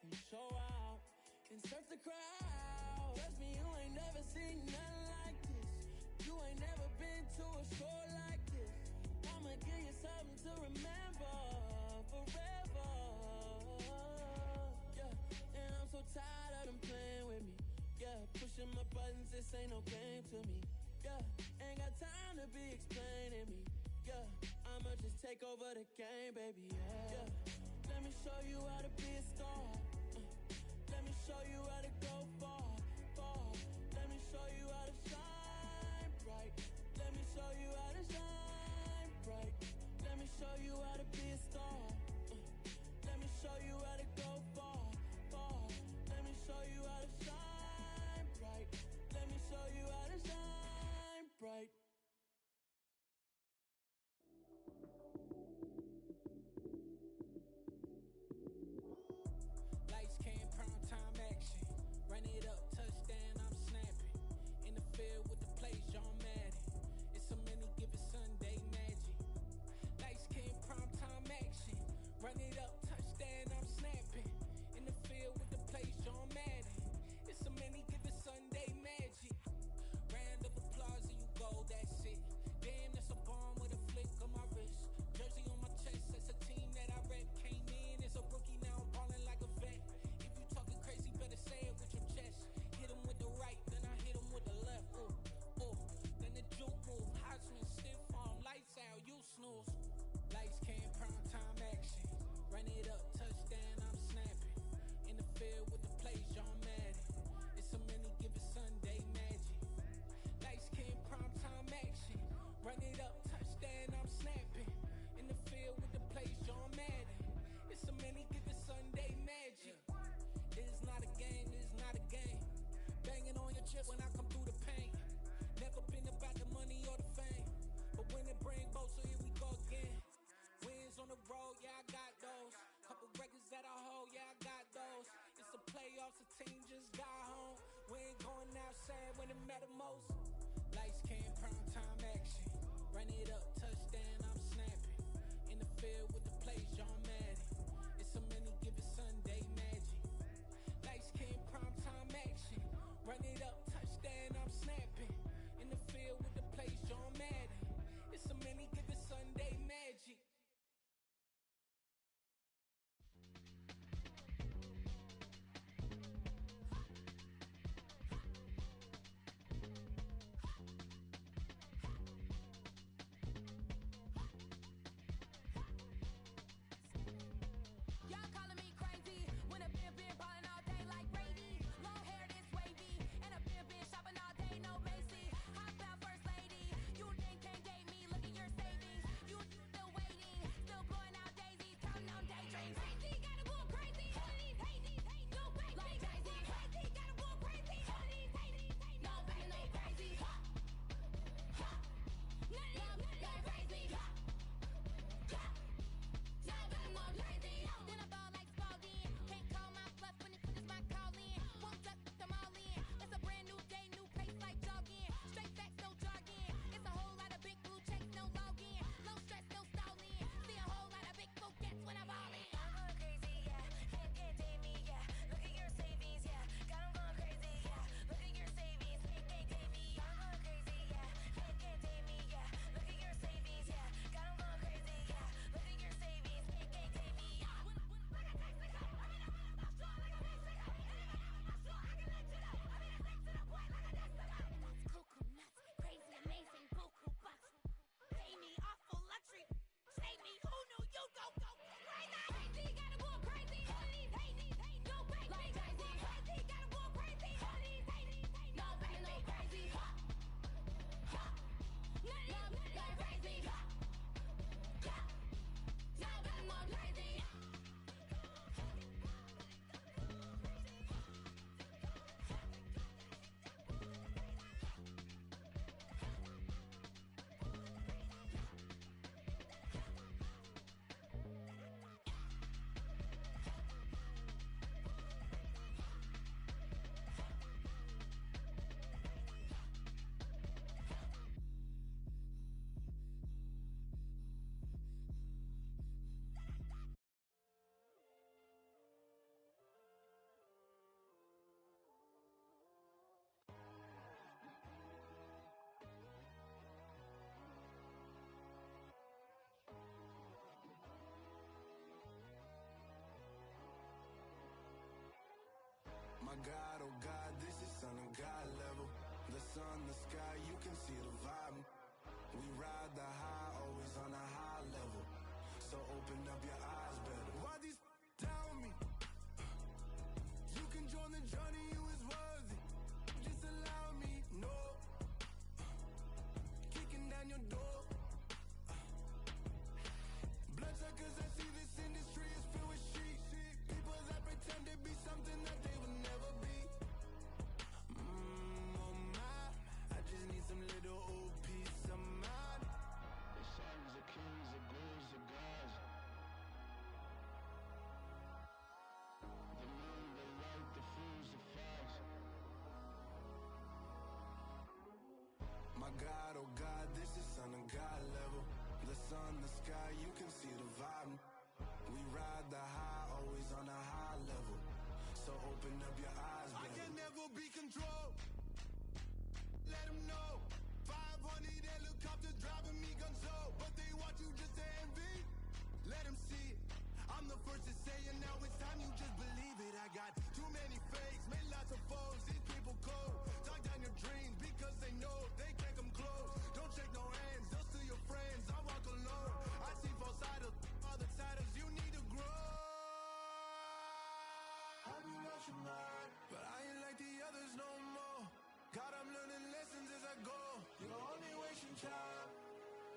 and show out and surf the crowd. Trust me, you ain't never seen nothing like this. You ain't never been to a show like this. I'ma give you something to remember forever. Yeah, and I'm so tired of them playing with me. Yeah, pushing my buttons, this ain't no game to me. Yeah, ain't got time to be explaining me. Yeah, I'ma just take over the game, baby. Yeah, let me show you how to be a star. Let me show you how to go far, far. Let me show you how to shine bright. Let me show you how to shine bright. Let me show you how to be a star. Let me show you how to go far, far. Let me show you how to shine bright. Let me show you how to shine bright. Lights came, prime time action. Run it up, touchdown, I'm snapping. In the field with the plays, John Madden. It's a mini given Sunday magic. Lights came, prime time action. Run it up, touchdown, I'm snapping. In the field with the plays, John Madden. It's a mini given Sunday magic. Round of applause and you go, that's it. Damn, that's a bomb with a flick on my wrist. Jersey on my chest, that's a team that I rep. Came in as a rookie, now I'm ballin' like a vet. If you talking crazy, better say it with your chest. Hit him with the right, then I hit him with the left. Ooh, ooh. Then the juke move, Heisman stiff arm, lights out, you snooze. Lights came, prime time action. Run it up, touchdown, I'm snapping. In the field with the plays, John Madden. It's a mini given Sunday magic. Lights came, prime time action. Run it up, touchdown, I'm snapping. In the field with the plays, John Madden. It's a mini given Sunday magic. It is not a game, it is not a game. Banging on your chip when I come through the paint. Never been about the money or the fame. But when it bring both, so here we go again. Wins on the road, yeah, I got those. Couple records that I hold, yeah, I got those. It's the playoffs, the team just got home. We ain't going outside when it matter most. Lights came, prime time action. Run it up, touchdown, I'm snapping. In the field with the plays, John Madden. It's a mini given Sunday magic. Lights came, prime time action. Run it up, touchdown, I'm snapping. In the field with the plays, John Madden. It's a mini given Sunday magic. Y'all calling me crazy when a been ballin' all day like Brady. Long hair this wavy and a been God, oh God, this is Son of God level. The sun, the sky, you can see the vibe. We ride the high, always on a high level. So open up your eyes better. Why these tell me? You can join the journey, you is worthy. Just allow me, no. Kicking down your door. Bloodsuckers, I see this industry is filled with shit. People that pretend to be something that they will never be. Oh my, I just need some little old peace of mind. The sons of kings, the ghouls, the gods. The moon, the light, the fools, the fires. My God, oh God, this is Son of God level. The sun, the sky, you can see the vibe. We ride the high, always on a high level. So open up your eyes, baby. I can never be controlled. Let them know. 500 helicopters driving me gonzo. But they want you just to envy. Let them see it. I'm the first to say it, now it's time you just believe it. I got too many fakes, made lots of foes. These people cold. Talk down your dreams because they know they can't come close. Don't shake no hands, they'll steal your friends. I walk alone. I see false idols, other titles. You need to grow. I've been watching mine, but I ain't like the others no more. God, I'm learning lessons as I go. You're only wasting time.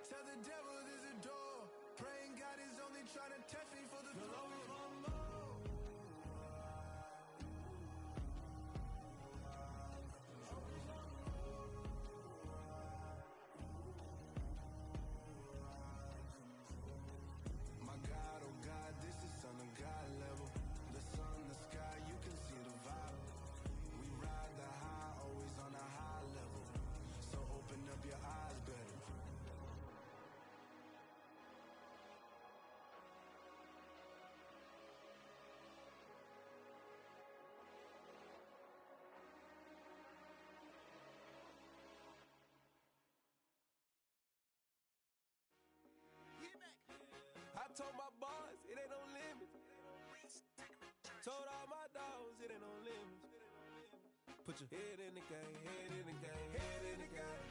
Tell the devil there's a door. Praying God is only trying to test me for the glory of my mom. My God, oh God, this is Son of God level. The sun, the sky, you can see the vibe. We ride the high, always on a high level. So open up your eyes better. I told my boss, it ain't no limits. Told all my dogs, it ain't no limits. Put your head in the game, head in the game, head in the game.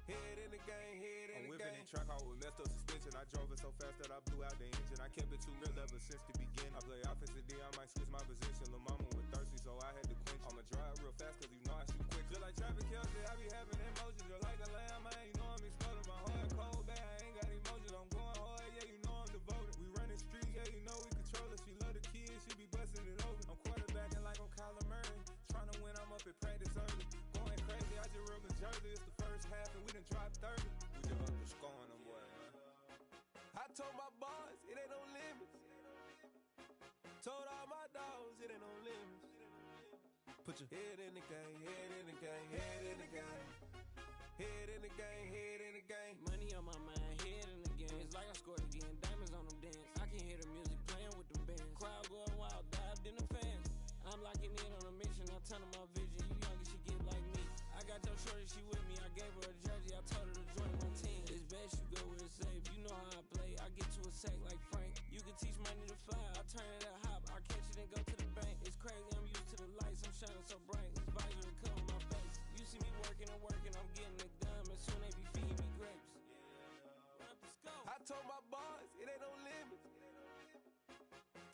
Head in the game, head in the game. I'm whipping the track out with messed up suspension. I drove it so fast that I blew out the engine. I kept it too real ever since the beginning. I play offensive D, I might switch my position. Lil' mama was thirsty, so I had to quench. I'ma drive real fast, cause you know I shoot quick. Just like traffic Kelsey, I be having emotions. Just like a lamb, man, you know I'm exploding. My heart cold, bad, I ain't got emotions. I'm going hard, yeah, you know I'm devoted. We running streets, yeah, you know we control it. She love the kids, she be busting it open. I'm quarterbacking like I'm Kyler Murray. Trying to win, I'm up at practice early. Going crazy, I just real the jersey. It's the first half and we done dropped 30. We just up the scoring them, boy, man. I told my boss, it ain't no limits. Told all my dogs, it ain't no limits. Put your head in the game, head in the game, head in the game. Head in the game, head in the game. Money on my mind, head in the game. It's like I scored again, diamonds on them dance. I can hear the music playing with them bands. Crowd going wild, dived in the fans. I'm locking in on a mission, I turn on my vision. You young and she get like me. I got your shorty, she with me. I gave her a jersey, I told her to join my team. It's best you go where it's safe. You know how I play, I get to a sack like Frank. You can teach money to fly, I turn it up hop. I catch it and go to the bank. It's crazy, I'm used to the lights, I'm shining so bright. This visor will cover my face. You see me working and working, I'm getting it done. And soon they be feeding me grapes. Run up the scope. I told my boss, it ain't no limits.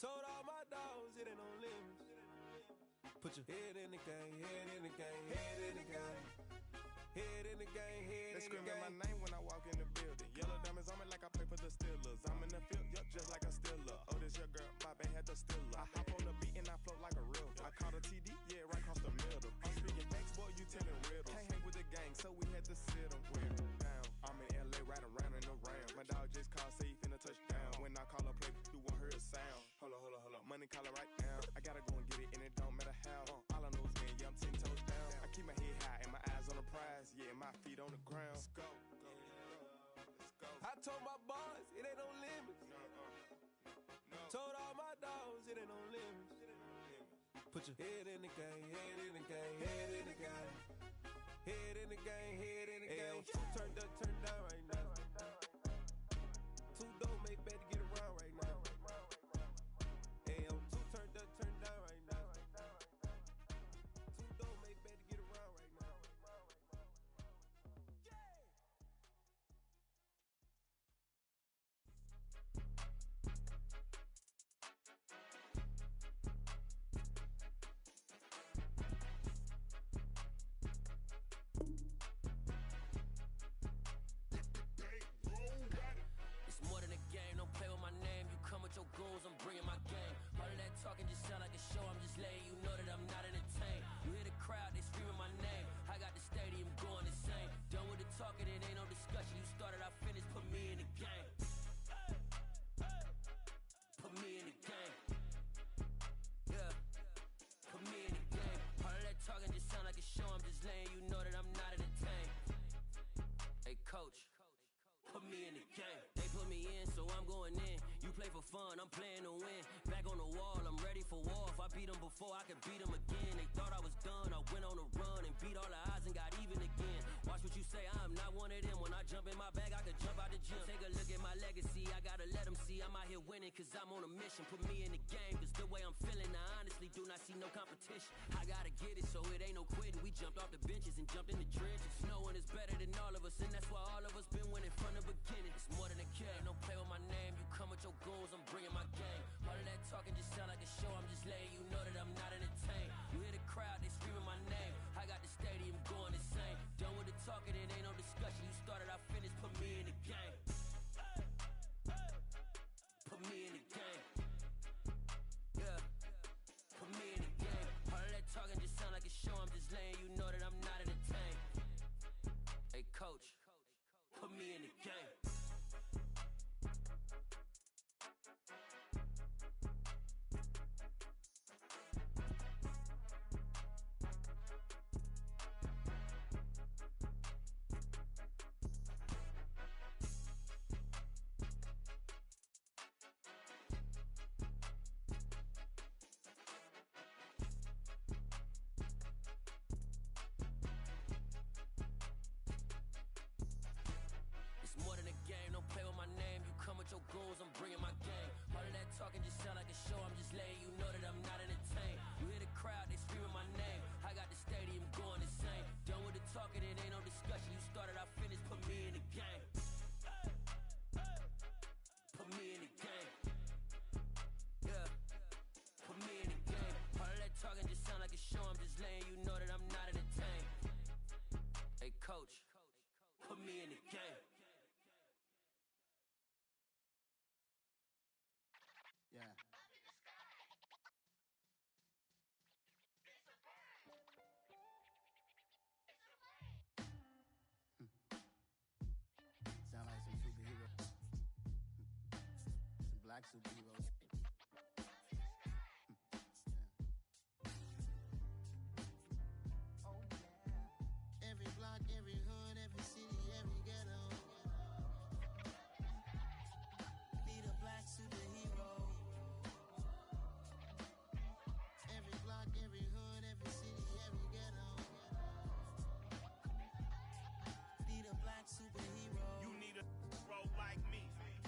Told all my dogs, it ain't no limits. Put your head in the game, head in the game, head in the game. Head in the game, head in the game. They screaming my name when I walk in the building. Yellow diamonds on me like I play for the Steelers. I'm in the field, yup, just like a Steeler. Oh, this your girl, my band had the Steeler. I hop on the beat and I float like a real. I caught a TD, yeah, right across the middle. I'm speaking thanks, boy, you telling riddles. Can't hang with the gang, so we had to sit them with them down. I'm in LA, riding around and around. My dog just called, say he finna touch down. When I call her play, you won't hear a sound. Hold up, money caller right now. I gotta go and get it, and it don't matter how. All I know is, man, yeah, I'm 10 toes down. I keep my head high and my eyes on the prize. Yeah, my feet on the ground. Let's go. I told my boss, it ain't no limits. Told all my dogs, it ain't no limits. Put your head in the game, head in the game, head in the game. Head in the game, head in the game. Turned up, turned down right now. Too dope, make better get around right now. Hey, I'm too turned up, turned down right now. just letting you know that I'm not entertained. You hear the crowd, they screaming my name. I got the stadium going insane. Done with the talking, it ain't no discussion. You started, I finished, put me in the game. Put me in the game. Yeah. Put me in the game. All of that talking just sound like a show. I'm just letting you know that I'm not entertained. Hey, coach, put me in the game. They put me in, so I'm going in. You play for fun, I'm playing to win. Back on the wall, I'm ready for war. If I beat them before, I can beat them again. They thought I was done, I went on a run and beat all the odds and got even again. Watch what you say, I'm not one of them. When I jump in my bag, I could jump out the gym. Take a look at my legacy, I gotta let them see I'm out here winning, cause I'm on a mission. Put me in the game, cause the way I'm feeling, I honestly do not see no competition. I gotta get it, so it ain't no quitting. We jumped off the benches and jumped in the trenches. No one is better than all of us, and that's why all of us been winning from the beginning. It's more than a game, don't play with my name. You come with your goons, I'm bringing my game. All of that talking just sound like a show. I'm just letting you know that I'm not entertained. You hear the crowd, they screaming my name. I got the stadium going insane. Done with the talking, it ain't no discussion. You started, I finished, put me in the game. Put me in the game. Yeah. Put me in the game. All of that talking just sound like a show. I'm just letting you know that I'm not entertained. Hey, coach, put me in the game. It's more than a game, don't play with my name. You come with your goons, I'm bringing my game. All of that talking just sound like a show. I'm just letting you know that I'm not entertained. You hear the crowd, they screaming my name. I got the stadium going insane. Done with the talking, it ain't no discussion. You started, I finished, put me in the game. Put me in the game. Yeah. Put me in the game. All of that talking just sound like a show. I'm just letting you know that I'm not entertained. Hey, coach, put me in the game. Yeah. Sound like some superheroes. Some black superheroes. Oh yeah. Every block, every hood, every city, every ghetto. Need a black superhero. Every block, every hood, every city, every ghetto. Need a black superhero. You need a role like me.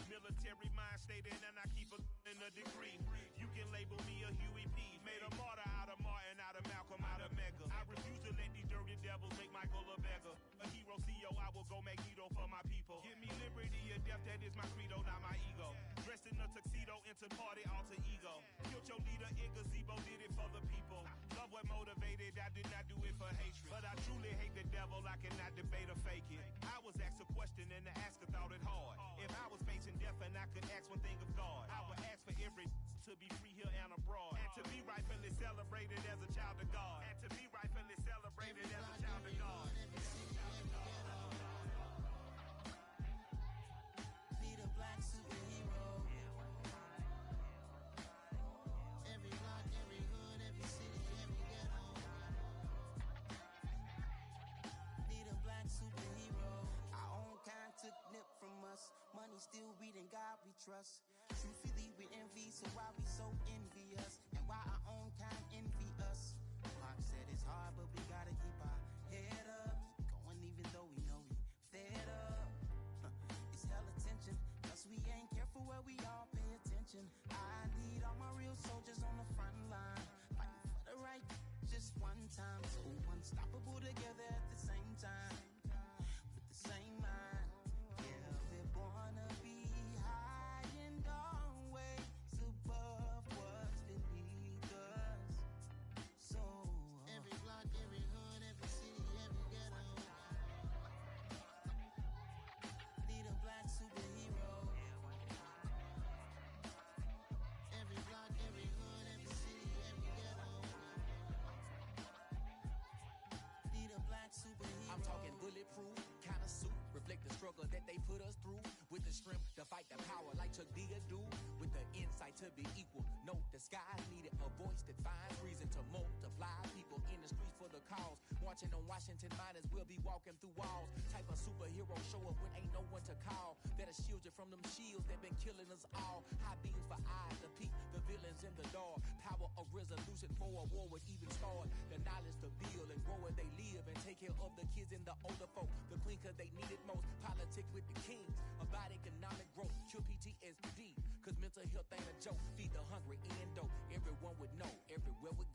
Military mind stated, and I keep in a degree. You can label me a Huey P. Made a martyr out of Martin, out of Malcolm, out of Mega. I refuse to let these dirty devils make Michael a beggar. A hero CEO, I will go Magneto for my people. Give me liberty or death, that is my credo, not my ego. Dressed in a tuxedo, into party, alter ego. Killed your leader in gazebo, did it for the people. Love what motivated, I did not do it for hatred. But I truly hate the devil, I cannot debate or fake it. I was asked a question and the asker thought it hard. If I was facing death and I could ask one thing of God, I would ask for every to be free here and abroad. And to be rightfully celebrated as a child of God. And to be rightfully celebrated as a child of God. Need a black superhero. Every block, every hood, every city, every ghetto. Need a black superhero. Our own kind took nip from us. Money still reading God we trust. Truthfully we envy, so why we so envious? And why our own kind envy us? Pac said it's hard, but we gotta keep our head up. Going even though we know we fed up. It's hella tension, cause we ain't careful where we all pay attention. I need all my real soldiers on the front line, fighting for the right just one time. So unstoppable together at the same time, with the same mind. Yeah, we're born to be high and always above what's beneath us. So every block, every hood, every city, every ghetto. Need a black superhero. Every block, every hood, every city, every ghetto. reflect the struggle that they put us through. With the strength to fight the power like Chuck D do. With the insight to be equal. No disguise needed. A voice that finds reason to multiply. People in the streets for the cause. Marching on Washington miners will be walking through walls. Type of superhero show up when ain't no one to call. That'll shield you from them shields that been killing us all. High beams for eyes to peek the villains in the dark. Power of resolution for a war would even start. The knowledge to build and grow where they live and take care of the kids and the older folk. The clean cause they need it most. Politics with the kings. About economic growth. Cure PTSD. Cause mental health ain't a joke. Feed the hungry and dope. Everyone would know. Everywhere we